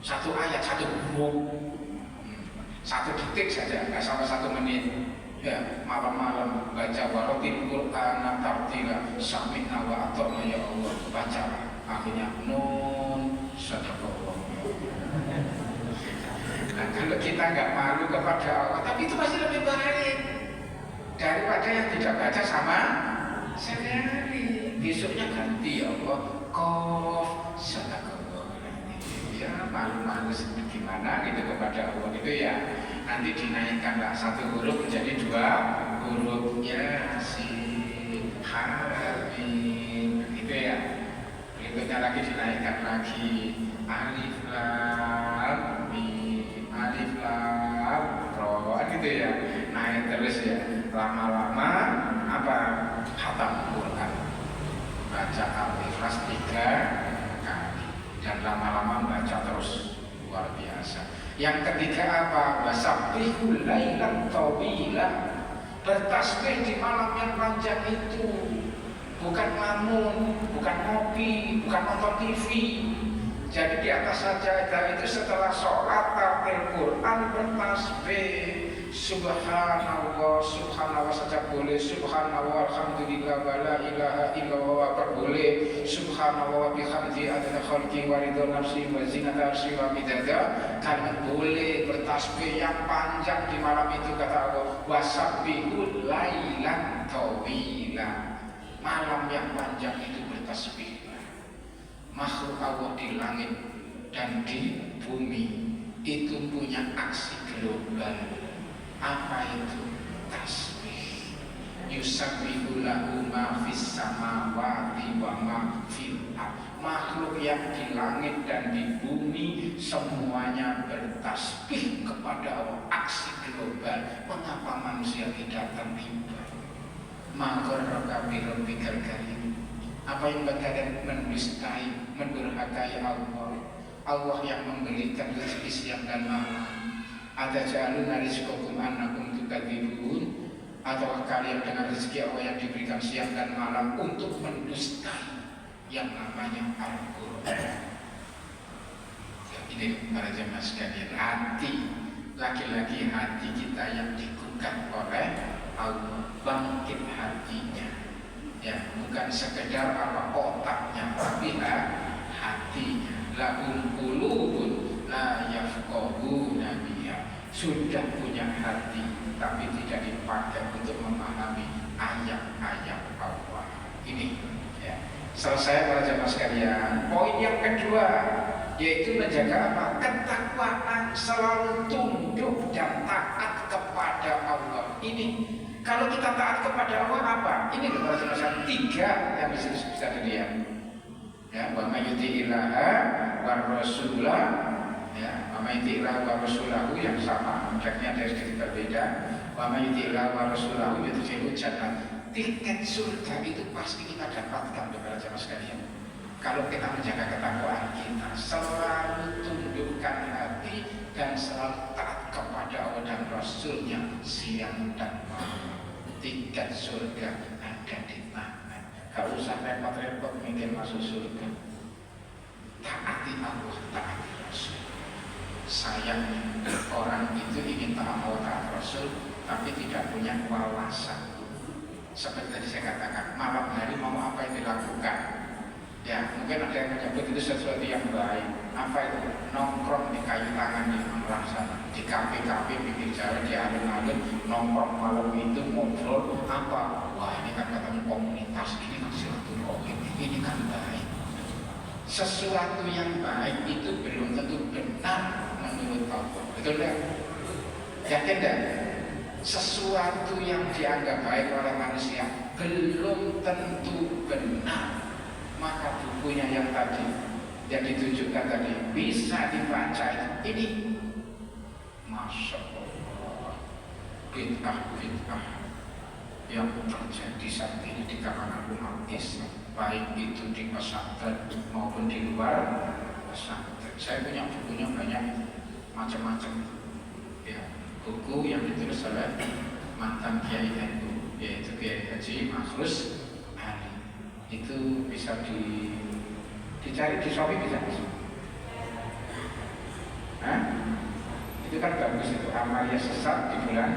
satu huruf, 1 detik saja, nggak sampai 1 menit. Ya, malam-malam baca warattilil Qur'ana tartila, sami'na wa ata'na ya Allah, baca. Akhirnya nun sadaqallah. Nah, kalau kita nggak malu kepada Allah, tapi itu masih lebih baik daripada yang tidak baca sama sekali. Besoknya ganti ya Allah, qaf sadaqallah. Ya malu-malu seperti gimana gitu kepada Allah itu ya. Nanti dinaikkanlah 1 huruf menjadi 2 huruf, Yasin, Hamim, gitu ya. Berikutnya lagi dinaikkan lagi alif lam mim, alif lam ra, gitu ya. Naik terus ya. Lama-lama apa? Khatam Quran. Baca Al-Ikhlas 3 kali dan lama-lama baca terus, luar biasa. Yang ketiga apa? Wasabbihul lailan tawila. Bertasbih di malam yang panjang itu. Bukan ngamun, bukan ngopi, bukan nonton TV. Jadi di atas sajadah itu setelah sholat tartil Quran bertasbih. Subhanallah, subhanallah saja boleh. Subhanallah, alhamdulillah, wa la ilaha illallah boleh. Subhanallah bihamdi adada khalqi wa ridha nafsi wa zinata arsi wa midada. Kalian boleh bertasbih yang panjang di malam itu, kata Allah. Wasabbihul lailan tawila. Malam yang panjang itu bertasbih. Makhluk Allah di langit dan di bumi itu punya aksi global. Apa itu? Tasbih. Yusabbihu lahu ma fis samawati wa ma fil ardh. Makhluk yang di langit dan di bumi semuanya bertasbih kepada Allah. Aksi global. Mengapa manusia tidak terlibat? Ma'gharraka bi rabbikal karim. Apa yang kalian mendustai, mendurhakai Allah? Allah yang memberikan rezeki siang dan malam. Ada jalun rizqakum annakum tukadzibun. Atau kalian dengan rezeki Allah yang diberikan siang dan malam untuk mendustai yang namanya Al-Quran. Ya, ini para jemaah sekalian, hati, lagi-lagi hati kita yang digugat oleh Allah, bangkit hatinya. Ya, bukan sekedar apa otaknya, tapi hatinya. Lahum qulubun la yafqahuna biha. Sudah punya hati, tapi tidak dipakai untuk memahami ayat-ayat Allah. Ini ya. Selesai para jemaah sekalian. Poin yang kedua yaitu menjaga apa? Ketakwaan, selalu tunduk dan taat kepada Allah. Ini kalau kita taat kepada Allah apa? Ini para jemaah sekalian, 3 yang bisa dilihat. Ya, wa may yuti'illaha war rasulah, ya, wa may yuti'illaha war rasulahu yang sama, konteksnya ada sedikit berbeda. Wa may yuti'illaha war rasulahu yudkhilhu jannah. Tiket surga itu pasti kita dapatkan para jemaah sekalian. Kalau kita menjaga ketakwaan kita, selalu tundukkan hati dan selalu taat kepada Allah dan Rasulnya siang dan malam. Tiket surga ada di tangan. Kalau usah repot-repot mikir masuk surga. Taati Allah, taati Rasul. Sayangnya orang itu ingin taat Allah, taat Rasul, tapi tidak punya wawasan. Seperti tadi saya katakan, malam hari mau apa yang dilakukan? Ya, mungkin ada yang menyebut itu sesuatu yang baik. Apa itu? Nongkrong di kayu tangan di Malang sana, di kafe-kafe pinggir jalan, di alun-alun, nongkrong malam itu ngobrol apa? Wah, ini kan ketemu komunitas, ini kan silaturahim, ini kan baik. Sesuatu yang baik itu belum tentu benar menurut Allah. Betul tidak? Yakin tidak? Sesuatu yang dianggap baik oleh manusia belum tentu benar. Maka bukunya yang tadi yang ditunjukkan tadi bisa dibaca. Ini Masya Allah, bid'ah yang terjadi saat ini di kalangan umat Islam, baik itu di pesantren maupun di luar pesantren. Saya punya bukunya banyak, macam-macam ya, buku yang ditulis oleh mantan Kiai NU, yaitu Kiai Haji Mahfuz Ali. Itu bisa dicari di Shopee, bisa. Itu kan bagus, itu amalia sesat di bulan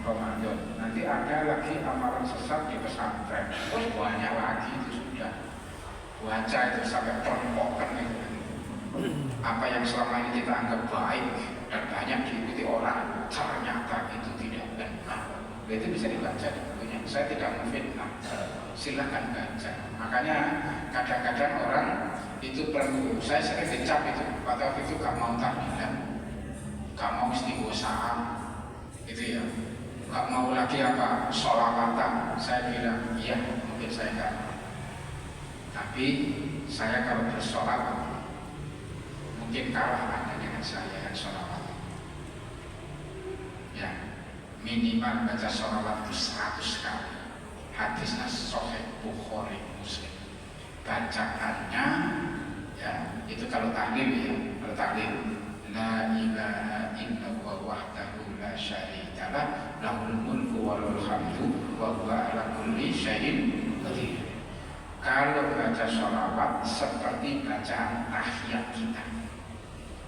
Ramadan. Nanti ada lagi amalan sesat di pesantren. Terus banyak lagi, itu sudah baca itu sampai perempokan itu. Apa yang selama ini kita anggap baik dan banyak diikuti orang, ternyata itu tidak benar. Itu bisa dibaca di bukunya. Saya tidak memfitnah, silakan baca. Makanya kadang-kadang orang itu perlu, saya sering dicap itu, pada waktu itu gak mau tahlilan, gak mau istighosah, gitu ya, gak mau lagi apa, sholawatan. Saya bilang, iya mungkin saya gak mau, tapi saya kalau bersolawat mungkin kalah Anda dengan saya yang sholawat. Ya, minimal baca sholawat itu 100 kali. Hadisnya Sahih Bukhari Muslim. Bacaannya ya, itu kalau tahlil ya, kalau tahlil la ilaha illallah wahdahu la syarika lah, lahul mulku wa lahul hamdu wa huwa ala kulli syai'in qadir. Kalau baca sholawat seperti bacaan tahiyat kita,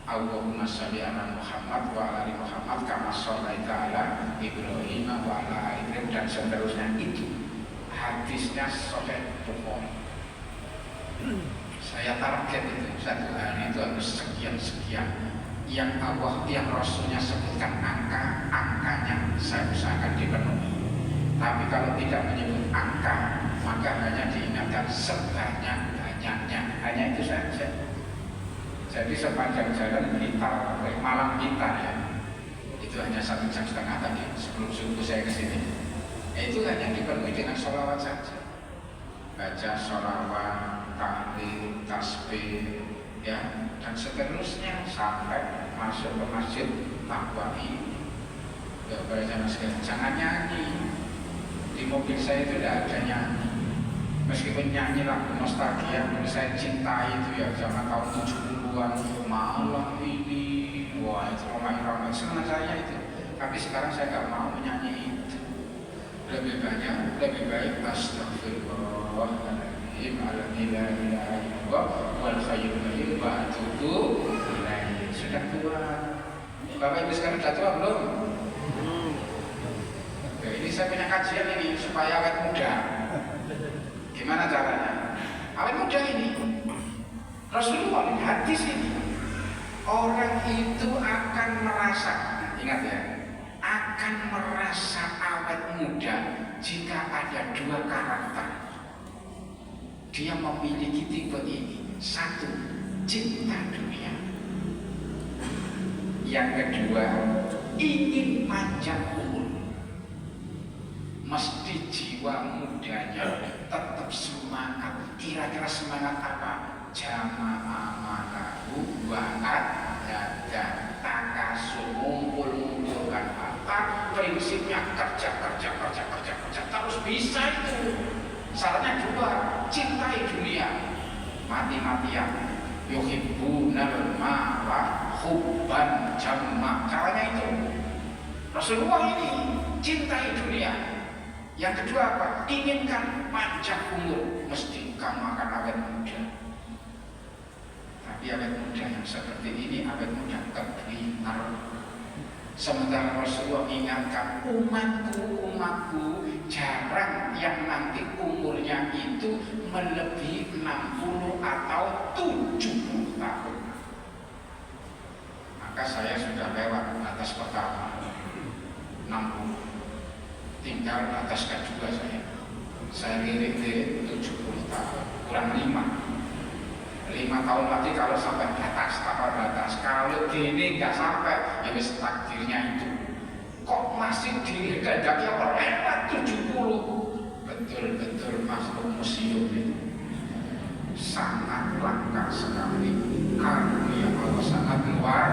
Allahumma sholli ala Muhammad wa ala ali Muhammad kama shallaita ala Ibrahim wa ala ali Ibrahim, dan seterusnya. Itu hadisnya Sahih Bukhari. Saya target itu satu hari itu harus sekian-sekian. Yang Allah, yang Rasulnya sebutkan angkanya saya usahakan dipenuhi. Tapi kalau tidak menyebut angka, maka hanya diingatkan sebanyak-banyaknya. Hanya itu saja. Jadi sepanjang jalan Blitar, Malang Blitar ya, itu hanya 1,5 jam tadi sebelum subuh saya ke sini. Itu hanya dipenuhi dengan sholawat saja. Baca sholawat, tahlil, tasbih, ya, dan seterusnya sampai masuk ke masjid Taqwa'i. Jangan nyanyi. Di mobil saya itu tidak ada nyanyi. Meskipun nyanyi lagu nostalgia yang saya cintai itu ya zaman tahun 70-an, malam ini, wah itu ramai-ramai, senang saya itu. Tapi sekarang saya nggak mau menyanyi itu. Lebih baik astagfirullahaladzim ala la ilaha illallah wal hayyul qayyum wa atubu ilaihi. Sudah tua. Bapak Ibu sekarang sudah tua belum? Oke, ini saya punya kajian ini supaya awet muda. Gimana caranya? Awet muda ini Rasulullah hadis ini, orang itu akan merasa, ingat ya, akan merasa awet muda jika ada 2 karakter. Dia memiliki tipe ini. 1, cinta dunia. Yang kedua, ingin panjang umur. Mesti jiwa mudanya tetap semangat. Kira-kira semangat apa? Jamaah manahu wa'ad dan takasul, ngumpulkan harta. Prinsipnya kerja terus bisa itu. Syaratnya 2, cintai dunia mati-matian. Yuhibbunal mala hubban jamma. Caranya itu Rasulullah ini cintai dunia. Yang kedua apa? Inginkan panjang umur. Mesti kamu akan awet muda. Tapi awet muda yang seperti ini awet muda keblinger. Sementara Rasulullah ingatkan umatku jarang yang nanti umurnya itu melebihi 60 atau 70 tahun. Maka saya sudah lewat batas pertama 60. Tinggal batas kedua saya lirik 70 tahun, kurang 5 tahun lagi kalau sampai batas, kalau gini nggak sampai, ya wis takdirnya itu. Kok masih dikehendaki apa lewat 70? Betul-betul makhluk museum itu sangat langka sekali. Karunia Allah sangat luar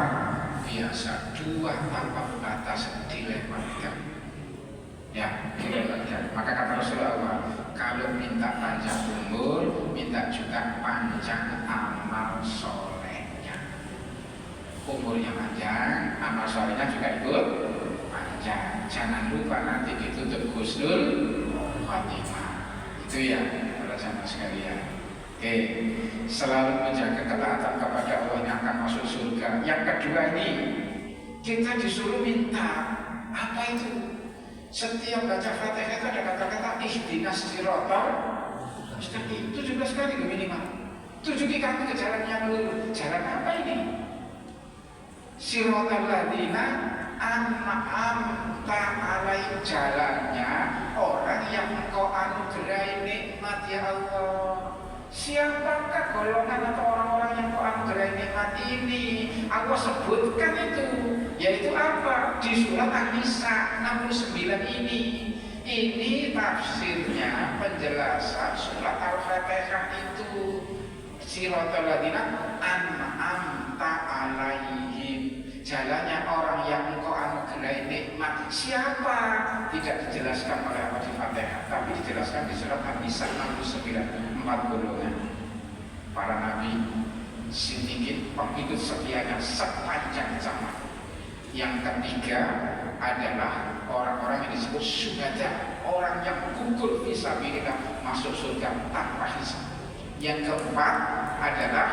biasa. 2 tanpa batas dilewatkan. Ya, maka kata Rasulullah, kalau minta panjang umur, minta juga panjang amal solehnya. Umurnya panjang, amal solehnya juga ikut panjang. Jangan lupa nanti ditutup husnul khotimah. Itu ya, para jamaah sekalian. Oke, selalu menjaga ketaatan kepada Allah yang akan masuk surga. Yang kedua ini, kita disuruh minta. Apa itu? Setiap baca Fatihah itu ada kata-kata ihdinas siratal mustaqim 17 kali minimal. Tunjuki kami ke jalan yang lurus. Jalan apa ini? Siratal ladzina an'amta alaihim, jalannya orang yang engkau anugerahi nikmat ya Allah. Siapakah golongan atau orang-orang yang engkau anugerahi nikmat ini? Allah sebutkan itu. Yaitu apa? Di surat An-Nisa 69 ini. Ini tafsirnya, penjelasan surat Al-Fatihah itu. Siratal ladzina an'amta alaihim, jalannya orang yang engkau anugerahi nikmat. Siapa? Tidak dijelaskan oleh Allah di Fatihah, tapi dijelaskan di surat An-Nisa 69. 4 golongan para nabi, sedikit pengikut setianya sepanjang zaman. Yang ketiga adalah orang-orang yang disebut syuhada, orang yang gugur fisabilillah masuk surga tanpa hisab. Yang keempat adalah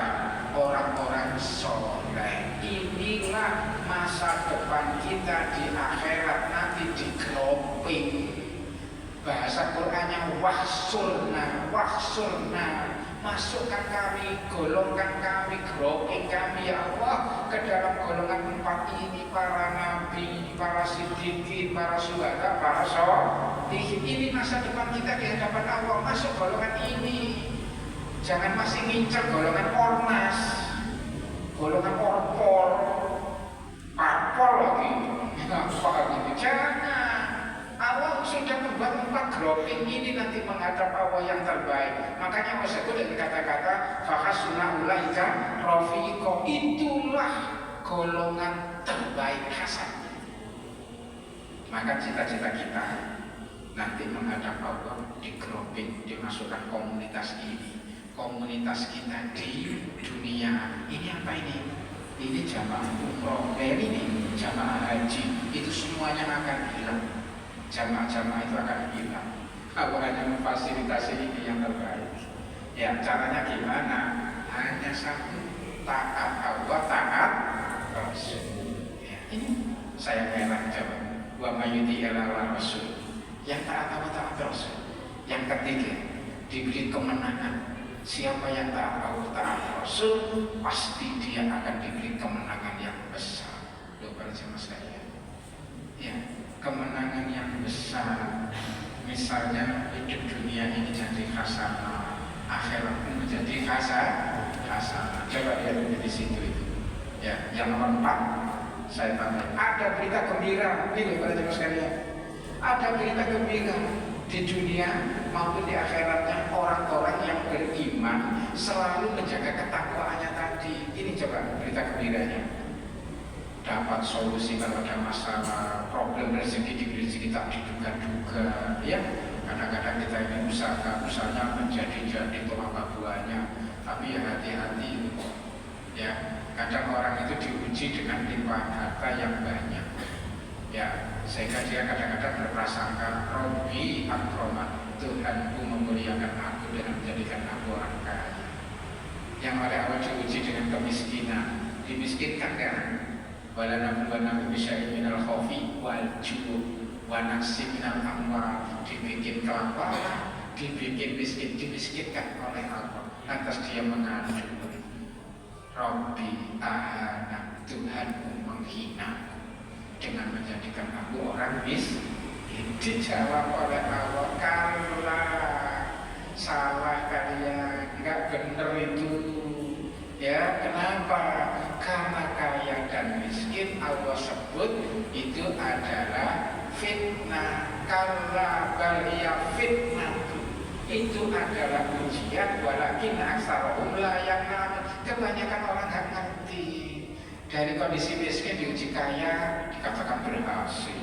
orang-orang soleh. Inilah masa depan kita di akhirat nanti digroping. Bahasa Qur'annya wahsurna, masukkan kami, golongkan kami, groping kami ya Allah ke dalam golongan 4 ini, para nabi, para siddiqin, para syuhada, para sholihin. Ini masa depan kita di hadapan Allah, masuk golongan ini. Jangan masih ngincer golongan ormas, golongan orpol, parpol lagi. Jangan. Allah sudah membuat 4 groping ini nanti menghadap Allah yang terbaik. Makanya Allah sebut dengan kata-kata fahasuna ulaika rafiqo, itulah golongan terbaik hasannya. Maka cita-cita kita nanti menghadap Allah di groping, dimasukkan komunitas ini. Komunitas kita di dunia ini apa ini? Ini jamaah umroh, ini jamaah haji, itu semuanya akan hilang. Jamaah-jamaah itu akan hilang. Aku hanya memfasilitasi ini yang terbaik. Ya, caranya gimana? Hanya satu, taat Allah, taat Rasul. Ya, ini saya enak jawab. Wa mayyuti ila Rasul. Yang taat Allah, taat Rasul. Yang ketiga, diberi kemenangan. Siapa yang taat Allah, taat Rasul, pasti dia akan diberi kemenangan yang besar. Loh, para jemaah sekalian. Ya, kemenangan yang besar. Misalnya hidup dunia ini jadi hasanah, akhirat pun menjadi hasanah. Coba lihat di situ itu. Ya, yang nomor 4 saya tambah. Ada berita gembira, ini para jemaah sekalian. Ada berita gembira di dunia maupun di akhiratnya, orang-orang yang beriman selalu menjaga ketakwaannya tadi. Ini coba berita gembiranya. Dapat solusi kalau ada masalah, problem rezeki diberi rezeki tak diduga-duga, ya. Kadang-kadang kita ini usahanya menjadi tolak buahnya, tapi ya hati-hati, ya. Kadang orang itu diuji dengan limpahan harta yang banyak, ya, sehingga dia kadang-kadang berprasangka Robbi akroman, Tuhanku memuliakan aku dengan menjadikan aku orang kaya. Yang oleh Allah diuji dengan kemiskinan, dimiskinkan kan? Wala nabluwana bisyai'in minal khaufi wal ju' wa naqsin minal amwal, dibikin kelaparan, dibikin miskin, dimiskinkan oleh Allah. Lantas dia mengadu, Rabbi ahana, Tuhanku menghina dengan menjadikan aku orang miskin. Dijawab oleh Allah, kalla, salah kalian, enggak benar itu. Ya, kenapa? Karena kaya dan miskin Allah sebut itu adalah fitnah. Kalla baliya fitnah, itu adalah ujian. Walakin aksarahum la ya'lamun, kebanyakan orang nggak ngerti. Dari kondisi miskin diuji kaya dikatakan berhasil,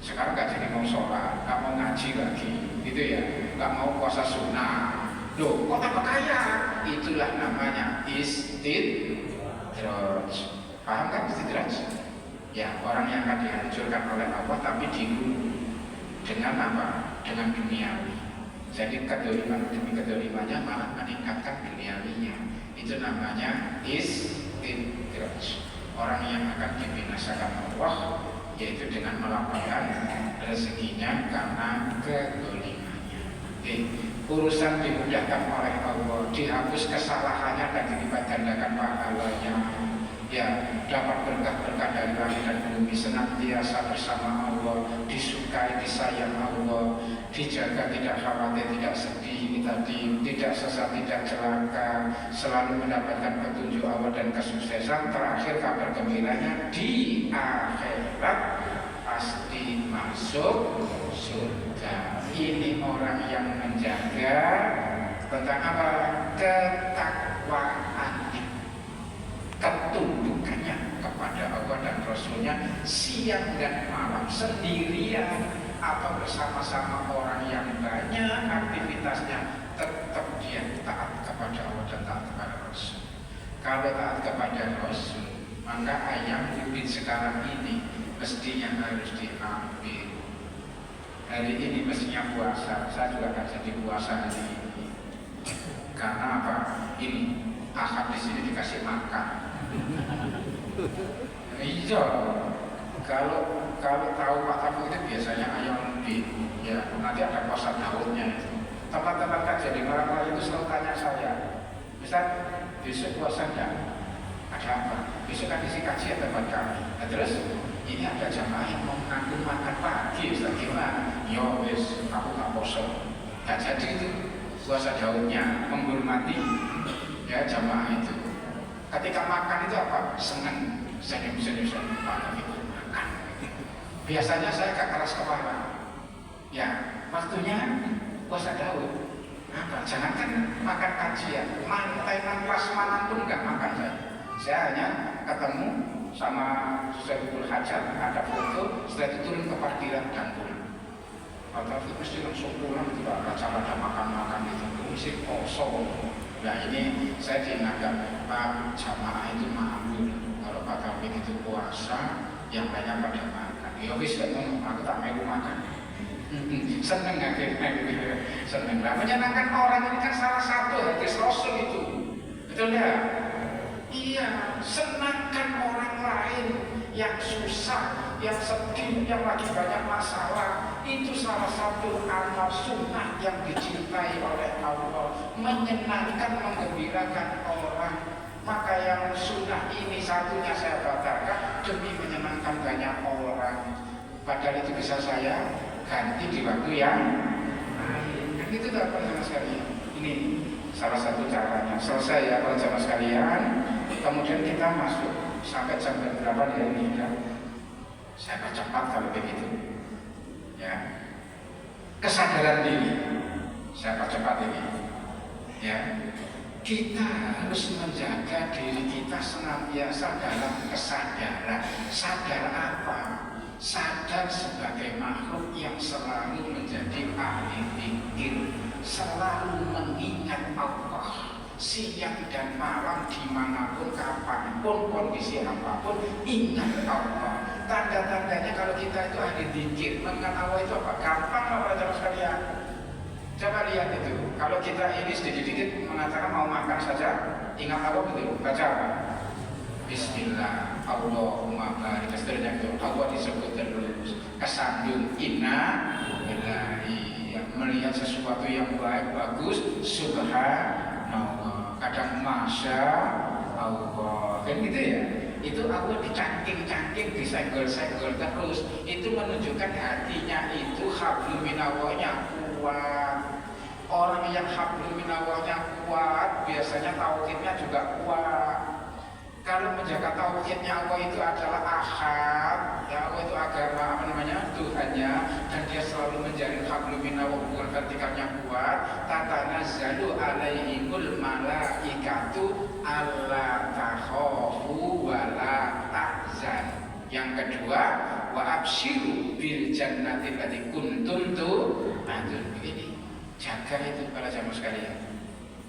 Sekarang nggak jadi mau sholat, nggak mau ngaji lagi, gitu ya, nggak mau puasa sunnah. Loh, kok tambah kaya? Itulah namanya istidraj. Paham kan istidraj? Ya, orang yang akan dihancurkan oleh Allah tapi dibunuh dengan apa? Dengan duniawi. Jadi kedoliman demi kedolimannya malah meningkatkan duniawinya. Itu namanya istidraj. Orang yang akan dibinasakan Allah yaitu dengan melapangkan rezekinya karena kedolimannya. Urusan dimudahkan oleh Allah, dihapus kesalahannya dan dilipat gandakan pahalanya. Ya, dapat berkah-berkah dari langit dan bumi, senantiasa bersama Allah, disukai, disayang Allah, dijaga, tidak khawatir, tidak sedih, tidak sesat, tidak celaka, selalu mendapatkan petunjuk Allah dan kesuksesan. Terakhir kabar gembiranya di akhirat pasti masuk surga. Ini orang yang menjaga tentang apa? Ketakwaannya, ketundukannya kepada Allah dan Rasulnya, siang dan malam, sendirian atau bersama-sama orang yang banyak aktivitasnya, tetap dia taat kepada Allah dan taat kepada Rasul. Kalau taat kepada Rasul, maka ayam ubin sekarang ini mestinya harus diambil. Hari ini mestinya puasa, saya juga akan jadi puasa hari ini. Karena apa? Ini ahad di sini dikasih makan. Iya, kalau tahu Pak Tamu itu biasanya ayam lebih, ya nanti ada kosan daunnya itu. Tempat-tempat kajian di Malang Raya itu selalu tanya saya, Ustaz, besok puasa enggak? Ada apa? Besok kan isi kajian tempat kami. Nah, terus ini ada jamaah yang mau nganggur makan pagi, Ustaz gimana? Yo wis, aku nggak poso. Nggak jadi itu puasa daunnya, menghormati ya jamaah itu. Ketika makan itu apa? Senang, senyum-senyum Pak itu makan. Biasanya saya agak keras kepala. Ya, waktunya puasa daun. Apa? Jangankan makan kajian, mantenan plasmanan pun nggak makan saya. Saya hanya ketemu sama Syekh Hajar, ada foto, setelah itu turun ke parkiran dan pulang. Atau itu mesti langsung pulang, tidak ada makan-makan itu, mesti kosong. Nah ini saya diingatkan, Pak, jamaah itu mampu. Kalau Pak Taufik itu puasa, yang banyak pada makan. Ya wis, aku tak mau makan. Seneng akhirnya, seneng lah. Menyenangkan orang ini kan salah satu hadis Rasul itu, betul ya? Iya, senangkan orang lain yang susah, yang sedih, yang lagi banyak masalah. Itu salah satu amal sunnah yang dicintai oleh Allah. Menyenangkan, menggembirakan orang. Maka yang sunnah ini satunya saya batalkan demi menyenangkan banyak orang. Padahal itu bisa saya ganti di waktu yang lain. Kan itu tak pernah sekali. Ini salah satu caranya. Selesai ya kalau jamaah sekalian. Kemudian kita masuk sampai jam berapa ya ini ya. Saya percepat kalau begitu. Ya. Kesadaran diri. Saya percepat ini. Ya. Kita harus menjaga diri kita senantiasa dalam kesadaran. Sadar apa? Sadar sebagai makhluk yang selalu menjadi ahli zikir, selalu mengingat Allah. Siang dan malam, dimanapun, kapanpun, kondisi apapun, ingat Allah. Tanda-tandanya kalau kita itu ahli zikir, mengingat Allah itu apa? Gampang apa teman sekalian? Coba lihat itu. Kalau kita ini sedikit-sedikit mengatakan mau makan saja, ingat Allah betul. Baca apa? Bismillah, Allahumma barik. Seterusnya itu Allah disebut terus. Kesandung inna billahi, melihat sesuatu yang baik bagus, subhanallah. Kadang masya Allah, kan gitu ya. Itu Allah dicangking-cangking, disenggol-senggol terus. Itu menunjukkan hatinya itu hablum minallahnya kuat. Orang yang hablum minallahnya kuat, biasanya tauhidnya juga kuat. Kalau menjaga tauhidnya Allah itu adalah ahad, ya Allah itu agama Tuhannya, dan dia selalu menjalin hablum minallah, hubungan vertikalnya kuat. Tatanazzalu alaihimul malaikatu alla takhafu wa la tahzan. Yang kedua, wa absyiru bil jannati allati kuntum tu'adun. Begini, jaga itu para jamaah sekalian.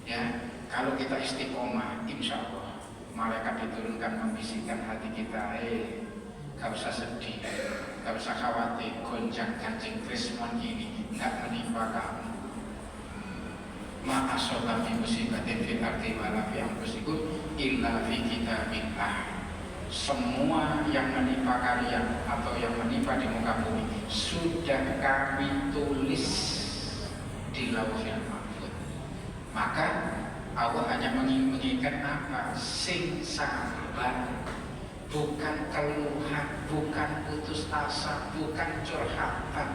Ya, kalau kita istiqomah, insya Allah malaikat diturunkan membisikkan hati kita, gak usah sedih, gak usah khawatir, gonjang ganjing krismon ini gak menimpa kamu. Ma asoba fi musibatin fil ardi wala fi anfusikum illa fi kitabillah. Semua yang menimpa kalian atau yang menimpa di muka bumi sudah kami tulis di Lauhil Mahfuz. Maka Allah hanya menginginkan apa? Sing sabar, bukan keluhan, bukan putus asa, bukan curhatan.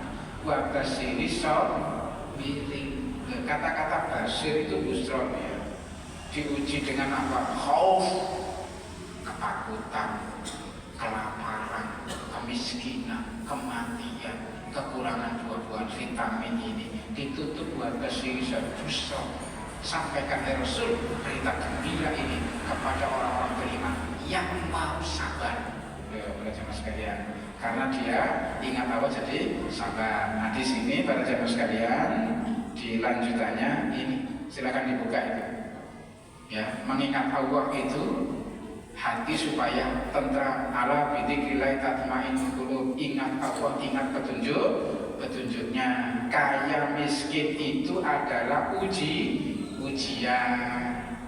Wa basyiri sabirin. Kata-kata basir itu busron ya, diuji dengan apa? Khauf, ketakutan, kelaparan, kemiskinan, kematian, kekurangan buah-buahan vitamin ini ditutup buat basir busron. Sampaikan ya Rasul berita gembira ini kepada orang-orang beriman yang mau sabar. Ya, jemaah sekalian, karena dia ingat Allah jadi sabar. Nah di sini para jemaah sekalian, di lanjutannya ini silakan dibuka itu. Ya, mengingat Allah itu hati supaya tentram. Ala bidzikrillah tatmainnul qulub. Ingat Allah, ingat petunjuknya. Kaya miskin itu adalah ujian.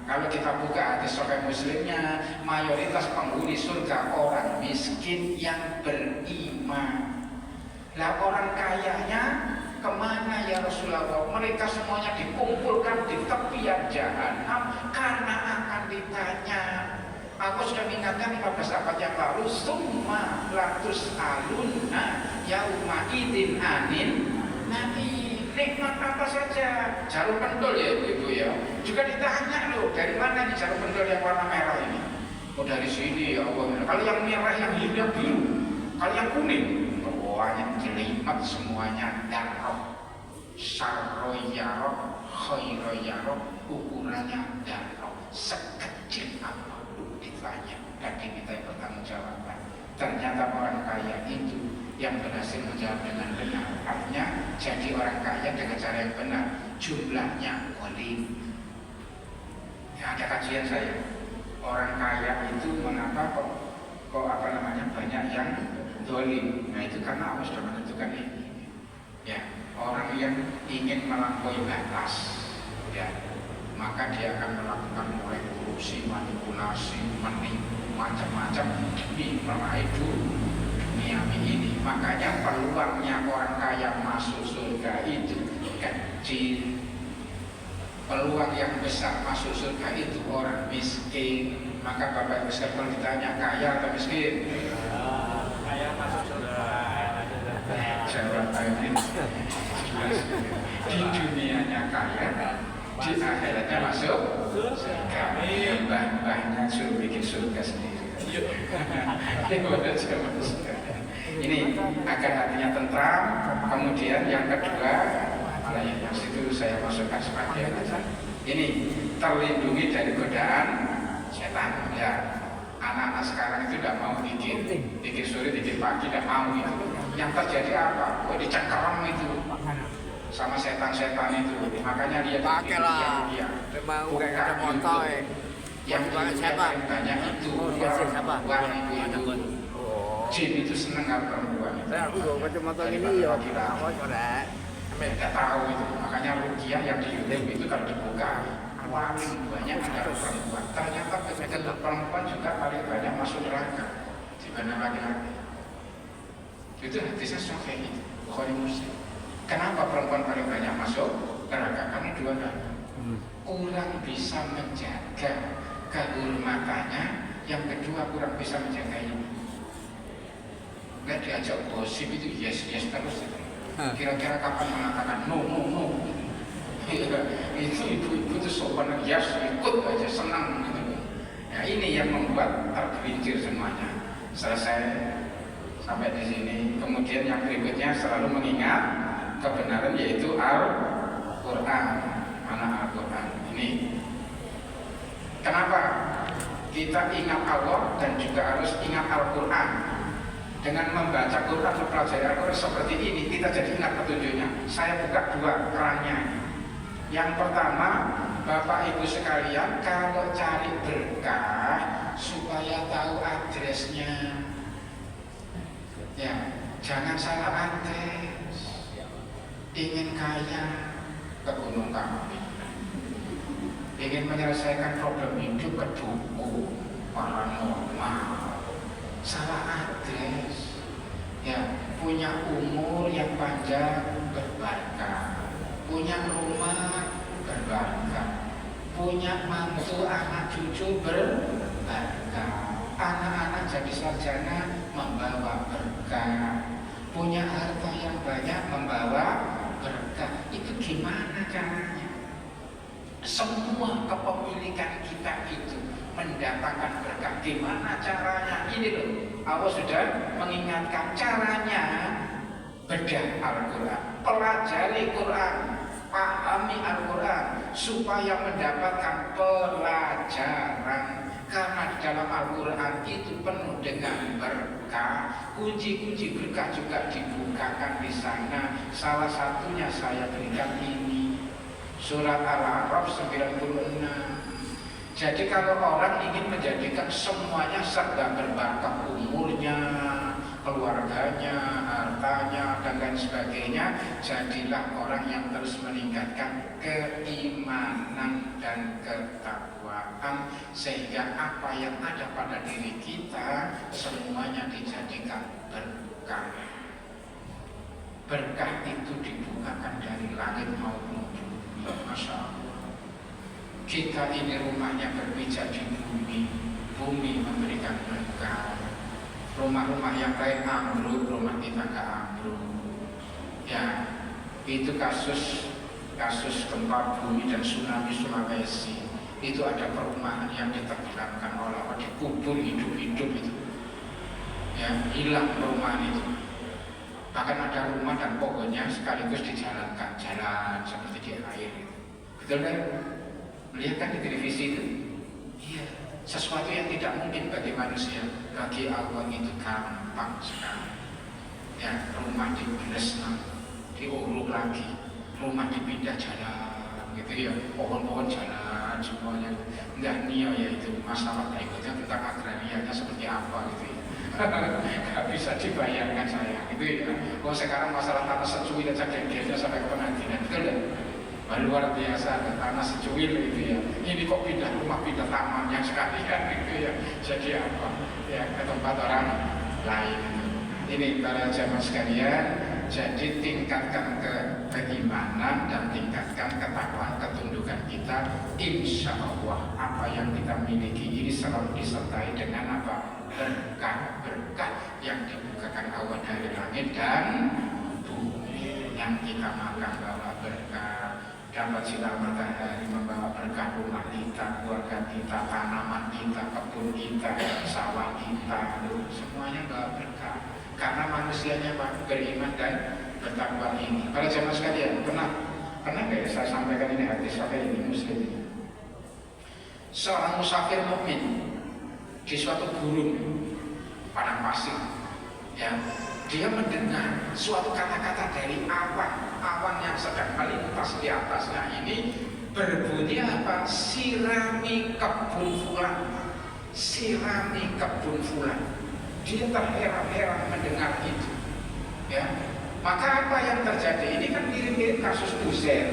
Kalau kita buka hadis Sahih Muslimnya, mayoritas penghuni surga orang miskin yang beriman. Lah orang kayanya kemana ya Rasulullah? Mereka semuanya dikumpulkan di tepian jahanam karena akan ditanya. Aku sudah mengingatkan 15 abad yang lalu, summa latus alunna yauma idin anin nabi. Nikmat apa saja, jarum pendul ya ibu ya. Juga ditanya loh, dari mana nih jarum pendul yang warna merah ini? Oh dari sini ya Allah. Kalau yang merah, yang hijau biru, kalau yang kuning, yang jelimet semuanya darah, sarroyarok, khairoyarok, ukurannya darah, sekecil apapun ditanya dan diminta pertanggungjawaban. Ternyata orang kaya itu yang berhasil menjawab dengan benar, artinya jadi orang kaya dengan cara yang benar, jumlahnya qalim. Ya, ada kajian saya, orang kaya itu mengapa kok banyak yang dolim. Nah itu karena Allah sudah menentukan ini. Ya, orang yang ingin melampaui batas, ya, maka dia akan melakukan mulai korupsi, manipulasi, menipu, macam-macam demi meraih dunia ini. Makanya peluangnya orang kaya masuk surga itu kecil. Peluang yang besar masuk surga itu orang miskin. Maka Bapak Ibu sekalian ditanya, kaya atau miskin? Kaya masuk surga. Jawab ini di dunianya kaya, di akhiratnya masuk surga. Mbah-mbahnya suruh bikin surga sendiri. Ini agar hatinya tentram. Kemudian yang kedua, yang situ saya masukkan sebagian aja. Ini terlindungi dari godaan setan. Ya, anak-anak sekarang itu tidak mau bikin sore, bikin pagi, tidak mau itu. Yang terjadi apa? Kok dicengkeram itu sama setan-setan itu. Makanya dia pakailah bukan ada motor yang banyak itu uang itu. Jin itu seneng kalau perempuan. Aku bawa kacamata ini ya. Apa coba? Tidak tahu itu. Makanya rukiah yang di YouTube itu kalau dibuka paling banyak adalah perempuan. Ternyata betul perempuan juga paling banyak masuk neraka dibanding laki-laki. Itu hadisnya Sahih itu, Bukhari Muslim. Kenapa perempuan paling banyak masuk neraka? Karena dua hal. Kurang bisa menjaga kehormatannya, yang kedua kurang bisa menjaga ini. Nggak diajak gosip itu yes terus itu. Kira-kira kapan mengatakan no. Itu ibu-ibu itu sopan yes ikut aja senang gitu. Ya ini yang membuat tergelincir semuanya. Selesai sampai di sini. Kemudian yang berikutnya selalu mengingat kebenaran yaitu Al-Quran. Mana Al-Quran ini? Kenapa kita ingat Allah dan juga harus ingat Al-Quran? Dengan membaca Quran, mempelajari Al-Quran seperti ini, kita jadi ingat petunjuknya. Saya buka dua kerannya. Yang pertama, Bapak Ibu sekalian, kalau cari berkah supaya tahu adresnya, ya jangan salah adres. Ingin kaya ke Gunung Kamping, ingin menyelesaikan problem hidup ke dukun, paranormal, salah adres. Ya, punya umur yang panjang berbarkah, punya rumah berbarkah, punya mantu anak cucu berbarkah, anak-anak jadi sarjana membawa berkah, punya harta yang banyak membawa berkah. Itu gimana caranya? Semua kepemilikan kita itu mendatangkan berkah. Gimana caranya? Ini loh, Allah sudah mengingatkan caranya. Bedah Al-Quran, pelajari Quran, pahami Al-Quran supaya mendapatkan pelajaran. Karena di dalam Al-Quran itu penuh dengan berkah. Kunci-kunci berkah juga dibukakan di sana. Salah satunya saya berikan ini, Surat Al-A'raf 96. Jadi kalau orang ingin menjadikan semuanya serba berbarkah, umurnya, keluarganya, hartanya, dan lain sebagainya, jadilah orang yang terus meningkatkan keimanan dan ketakwaan, sehingga apa yang ada pada diri kita semuanya dijadikan berkah. Berkah itu dibukakan dari langit maupun bumi. Masya Allah. Kita ini rumahnya berpijak di bumi, bumi memberikan berkah. Rumah-rumah yang lain ambruk, rumah kita nggak ambruk. Ya, itu kasus gempa bumi dan tsunami Sulawesi. Itu ada perumahan yang ditenggelamkan oleh Allah, dikubur hidup-hidup itu. Ya, hilang perumahan itu. Bahkan ada rumah dan pohonnya sekaligus dijalankan, jalan seperti di air itu. Betul kan? Melihat kan di televisi itu? Iya, sesuatu yang tidak mungkin bagi manusia, bagi Allah itu gampang sekali. Ya, rumah diberes, diuruk lagi, rumah dipindah jalan, gitu ya, pohon-pohon jalan semuanya. Enggak nia ya itu masalah berikutnya tentang agrarianya seperti apa gitu ya. Gak bisa dibayangkan saya, gitu ya. Kalau sekarang masalah tanah secuil aja gegernya sampai ke pengadilan, betul ya? Luar biasa, ada tanah secuil gitu ya. Ini kok pindah rumah, pindah taman yang sekalian gitu ya. Jadi apa? Ya ke tempat orang lain. Ini para jamaah sekalian, jadi tingkatkan keimanan dan tingkatkan ketakwaan, ketundukan kita. Insya Allah apa yang kita miliki ini selalu disertai dengan apa? Berkah yang dibukakan Allah dari langit dan bumi. Yang kita makan bawa berkah, dapat sinar matahari membawa berkah rumah kita, keluarga kita, tanaman kita, kebun kita, sawah kita, semuanya bawa berkah. Karena manusianya beriman dan bertakwa ini. Para jemaah sekalian, pernah nggak ya saya sampaikan ini hadis sahih ini Muslim ini? Seorang musafir mukmin di suatu gurun padang pasir, ya, dia mendengar suatu kata-kata dari awan yang sedang melintas di atasnya ini berbunyi apa? Sirami kebun fulan, sirami kebun fulan. Dia terheran-heran mendengar itu, ya. Maka apa yang terjadi ini kan mirip-mirip kasus Uzair.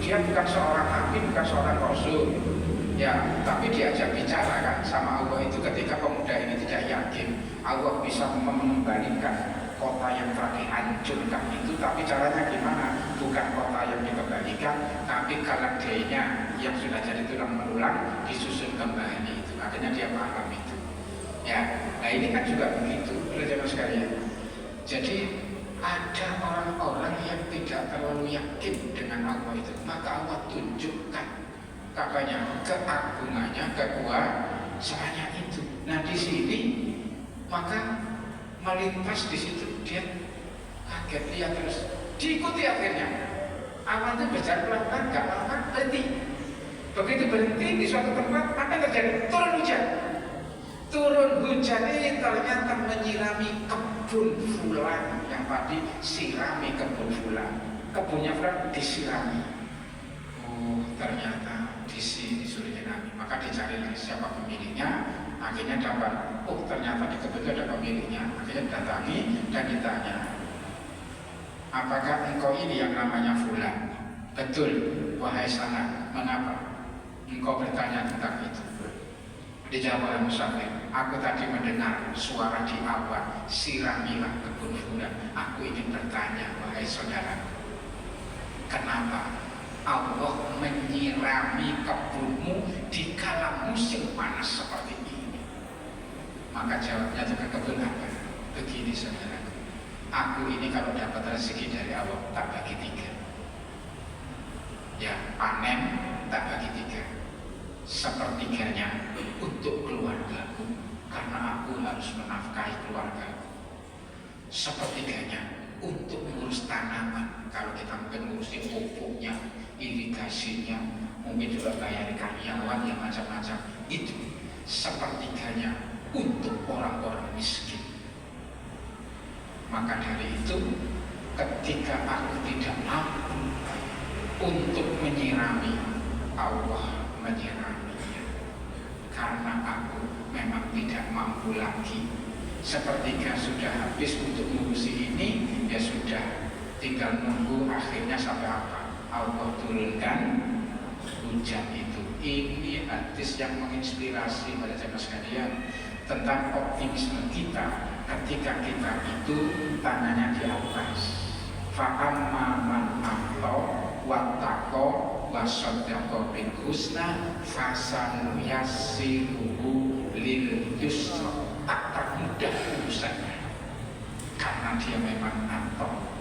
Dia bukan seorang nabi, bukan seorang rasul, ya, tapi diajak bicara kan sama Allah itu ketika pemuda ini tidak yakin Allah bisa mengembalikan kota yang telah dihancurkan itu, tapi caranya gimana? Bukan kota yang dikembalikan, tapi kaladenya yang sudah jadi tulang belulang disusun kembali itu. Akhirnya dia paham itu. Ya, nah ini kan juga begitu, teman-teman sekalian. Jadi ada orang-orang yang tidak terlalu yakin dengan Allah itu, maka Allah tunjukkan katanya keagungannya, kekuasaannya itu. Nah di sini maka melintas di situ dia kaget, lihat terus diikuti akhirnya. Awan itu berjalan pelan-pelan, gak lama berhenti. Begitu berhenti di suatu tempat, apa yang terjadi? Turun hujan. Turun hujan ini ternyata menyirami kebun kebun fulan yang tadi sirami kebun fulan, kebunnya fulan disirami. Oh ternyata disuruh nyirami, maka dicari lagi siapa pemiliknya. Akhirnya dapat, oh ternyata di kebun itu ada pemiliknya. Akhirnya datangi dan ditanya, apakah engkau ini yang namanya fulan? Betul, wahai sana. Mengapa engkau bertanya tentang itu? Dijawab oleh musafir, aku tadi mendengar suara di awan, siramilah kebun fulan. Aku ingin bertanya, wahai saudara, kenapa Allah menyirami kebunmu di kala musim panas seperti ini? Maka jawabnya ke kebun apa? Begini saudara, aku ini kalau dapat rezeki dari Allah tak bagi tiga. Ya panen tak bagi tiga, sepertiganya untuk keluargaku karena aku harus menafkahi keluargaku, sepertiganya untuk mengurus tanaman kalau kita mungkin ngurusin pupuknya, irigasinya, mungkin juga bayar karyawan yang macam-macam, itu sepertiganya untuk orang-orang miskin. Maka dari itu ketika aku tidak mampu untuk menyirami, Allah menyiraminya karena aku memang tidak mampu lagi. Sepertiga sudah habis untuk mengurusi ini, ya sudah, tinggal nunggu akhirnya sampai apa? Allah turunkan hujan itu. Ini hadis yang menginspirasi pada jemaah sekalian tentang optimisme kita ketika kita itu tangannya di atas. Fa'amma man a'ta wattaqo wasaddaqa bil husna fasanuyassiruhu lil yusra. Tak termudah urusannya karena dia memang antok,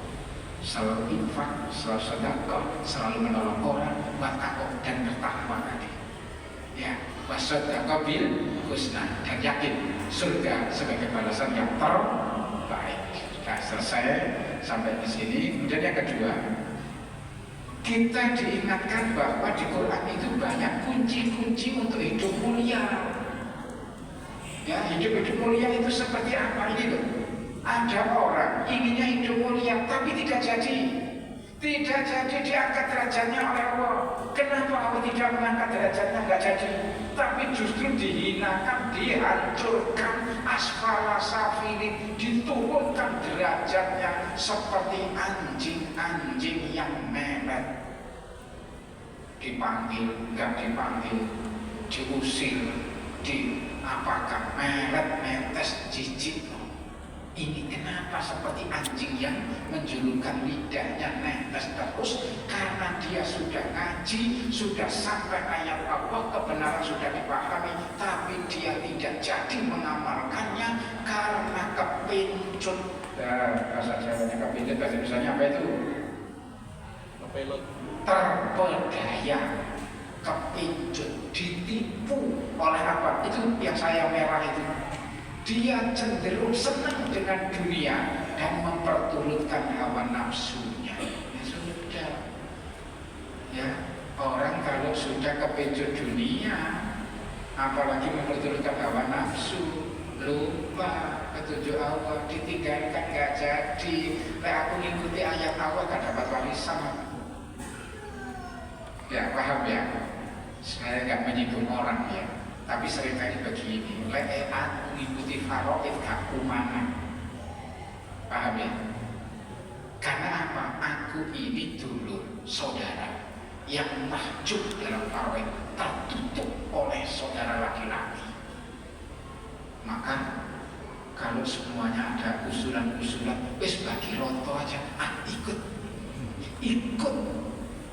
selalu infak, selalu sedekah, selalu menolong orang, wattaqo dan bertakwa tadi. Ya, wasaddaqa bil husna dan yakin surga sebagai balasan yang terbaik. Sudah selesai sampai di sini. Kemudian yang kedua, kita diingatkan bahwa di Quran itu banyak kunci-kunci untuk hidup mulia. Ya, hidup mulia itu seperti apa ini loh? Ada orang inginnya hidup mulia tapi tidak jadi diangkat derajatnya oleh Allah. Kenapa Allah tidak mengangkat derajatnya? Nggak jadi, tapi justru dihinakan, dihancurkan, asfala safilin, diturunkan derajatnya seperti anjing-anjing yang melet. Dipanggil, nggak dipanggil, diusir, apakah melet, metes, jijik. Ini kenapa seperti anjing yang menjulurkan lidahnya netes terus? Karena dia sudah ngaji, sudah sampai ayat Allah, kebenaran sudah dipahami, tapi dia tidak jadi mengamalkannya karena kepincut. Bahasa Jawanya kepincut, bahasa Indonesianya apa itu? Kepelut. Terpedaya, kepincut, ditipu oleh apa? Itu yang saya merah itu. Dia cenderung senang dengan dunia dan memperturutkan hawa nafsunya. Ya sudah, ya orang kalau sudah kepincut dunia, apalagi memperturutkan hawa nafsu, lupa petunjuk Allah, ditinggalkan gak jadi. Aku ngikuti ayat Allah gak dapat warisan. Ya paham ya? Saya gak menyinggung orang ya. Tapi seringkali begini, aku mengikuti faraid gak kumanan. Paham ya? Karena apa? Aku ini dulu saudara yang mahjub dalam faraid, tertutup oleh saudara laki-laki. Maka kalau semuanya ada usulan-usulan, wis bagi ronto aja, ikut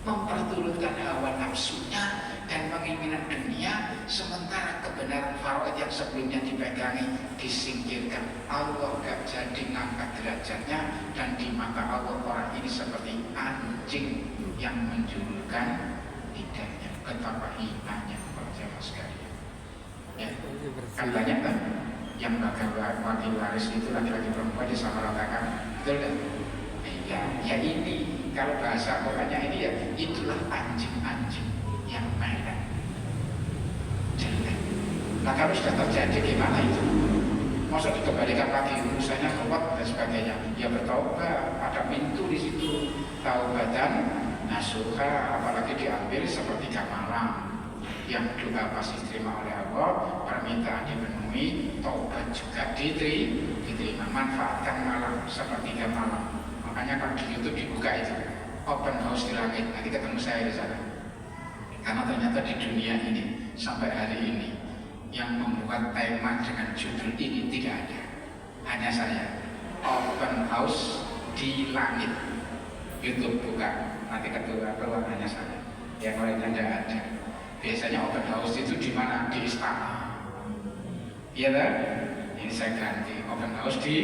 memperturutkan hawa nafsunya dan keinginan dunia, sementara kebenaran faraid yang sebelumnya dipegangi disingkirkan. Allah gak jadi ngangkat derajatnya, dan di mata Allah orang ini seperti anjing yang menjulurkan lidahnya. Betapa hinanya para jemaah sekalian. Ya, kan banyak kan yang wakil waris itu laki-laki perempuan disamaratakan, betul kan? Iya, ya ini kalau bahasa Qurannya ini ya itulah anjing-anjing yang melet. Nah kalau sudah terjadi gimana itu? Masa dikembalikan lagi urusannya kuat dan nafsuha, apalagi diambil sepertiga malam yang doa pasti diterima oleh Allah, permintaan dipenuhi, taubat juga diterima. Manfaatkan malam sepertiga malam. Makanya kalau di YouTube dibuka itu open house di langit, nanti ketemu saya di sana. Karena ternyata di dunia ini sampai hari ini yang membuat tema dengan judul ini tidak ada, hanya saya. Open house di langit, YouTube buka, nanti keluar hanya saya. Yang lainnya tidak ada. Biasanya open house itu di mana? Di istana. Iya kan? Ini saya ganti open house di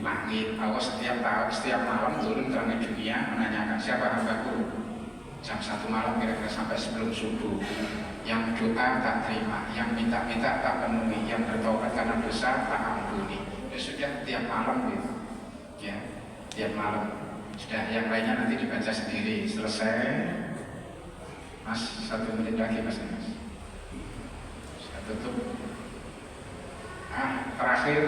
langit. Allah setiap malam turun ke langit dunia menanyakan siapa hambaku. Jam 1 malam kira-kira sampai sebelum subuh. Yang doa tak terima, yang minta-minta tak penuhi, yang bertobat karena dosa tak ampuni. Ya sudah tiap malam gitu. Ya, tiap malam. Sudah, yang lainnya nanti dibaca sendiri. Selesai. Mas, 1 menit lagi mas. Saya tutup. Terakhir,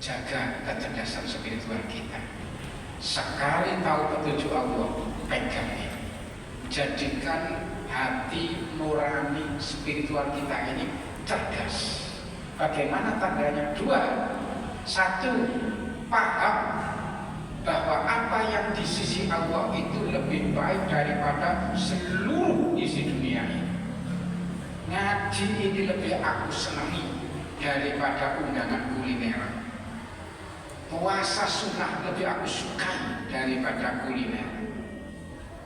jaga kecerdasan spiritual kita. Sekali tahu petunjuk Allah, pegang ini. Jadikan hati nurani spiritual kita ini cerdas. Bagaimana tandanya? 2. 1, paham bahwa apa yang di sisi Allah itu lebih baik daripada seluruh isi dunia ini. Ngaji ini lebih aku senangi daripada undangan kuliner. Puasa sunnah lebih aku sukai daripada kuliner.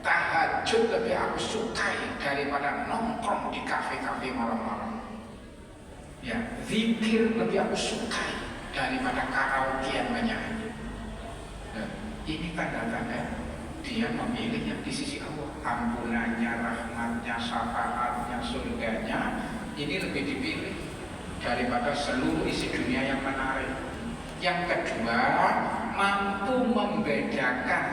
Tahajud lebih aku sukai daripada nongkrong di kafe-kafe malam-malam. Ya, zikir lebih aku sukai daripada karaoke yang banyak. Ini tanda-tanda dia memilih yang di sisi Allah. Ampunannya, rahmatnya, syafaatnya, surganya ini lebih dipilih daripada seluruh isi dunia yang menarik. Yang kedua, mampu membedakan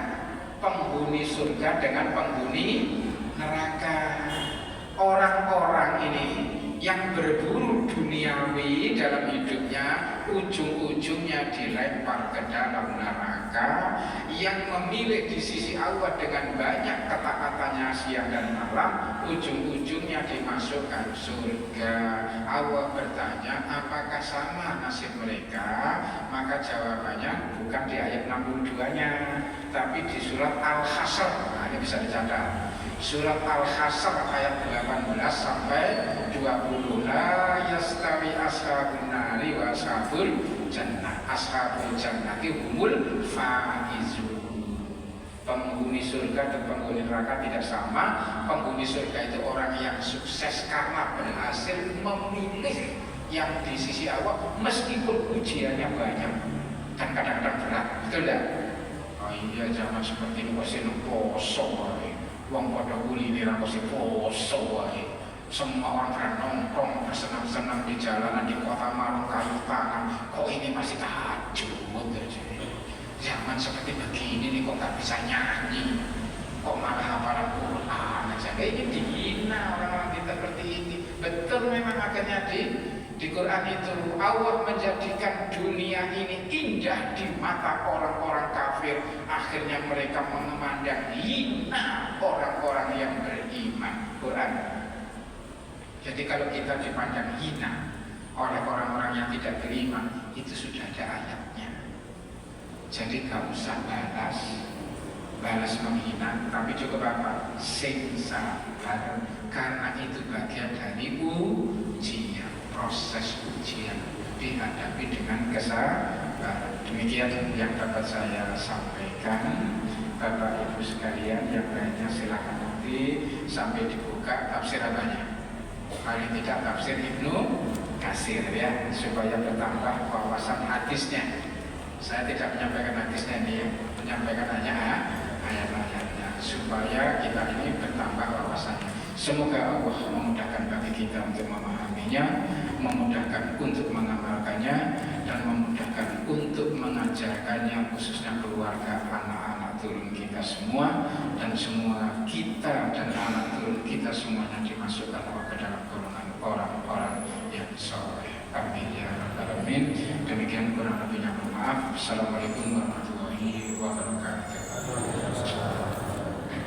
penghuni surga dengan penghuni neraka. Orang-orang ini yang berburu duniawi dalam hidupnya, ujung-ujungnya dilempar ke dalam neraka. Yang memilih di sisi Allah dengan banyak ketaatannya siang dan malam, ujung-ujungnya dimasukkan surga. Allah bertanya, apakah sama nasib mereka? Maka jawabannya bukan di ayat 62-nya, tapi di surat Al-Hasr. Nah, ini bisa dicatat. Surat Al-Hasr ayat 18 sampai 20. La yastawi ashabun nari wa ashabul jannah. Ashabul jannati humul faizun. Penghuni surga dan penghuni neraka tidak sama. Penghuni surga itu orang yang sukses karena berhasil memilih yang di sisi Allah meskipun ujiannya banyak. Kan kadang-kadang berat, betul tidak? Oh iya, zaman seperti ini masih poso. Wong pada kuliner aku sih poso wae. Semua orang pada nongkrong bersenang-senang di jalanan di kota Malang kayu tangan. Kok ini masih tahajud aja? Zaman seperti begini nih kok nggak bisa nyanyi? Kok malah hafalan Quran aja? Ini dihina orang-orang kita seperti ini. Betul memang akhirnya di Quran itu Allah menjadikan dunia ini indah di mata orang-orang kafir. Akhirnya mereka memandang hina orang-orang yang beriman. Quran. Jadi kalau kita dipandang hina oleh orang-orang yang tidak beriman, itu sudah ada ayatnya. Jadi gak usah balas menghina, tapi cukup apa? Sing sabar, karena itu bagian dari ujian. Proses ujian dihadapi dengan kesabaran. Demikian yang dapat saya sampaikan. Bapak Ibu sekalian, yang lainnya silakan nanti sampai dibuka tafsir apanya. Paling tidak tafsir Ibnu Katsir ya, supaya bertambah wawasan hadisnya. Saya tidak menyampaikan hadisnya ini ya, menyampaikan hanya ayat-ayatnya supaya kita ini bertambah wawasannya. Semoga Allah memudahkan bagi kita untuk memahaminya, memudahkan untuk mengamalkannya, dan memudahkan untuk mengajarkannya, khususnya keluarga, anak-anak turun kita semua, dan semua kita dan anak turun kita semuanya dimasukkan ke dalam golongan orang-orang yang soleh. Amin ya rabbal alamin. Demikian kurang lebihnya mohon maaf. Assalamualaikum warahmatullahi wabarakatuh.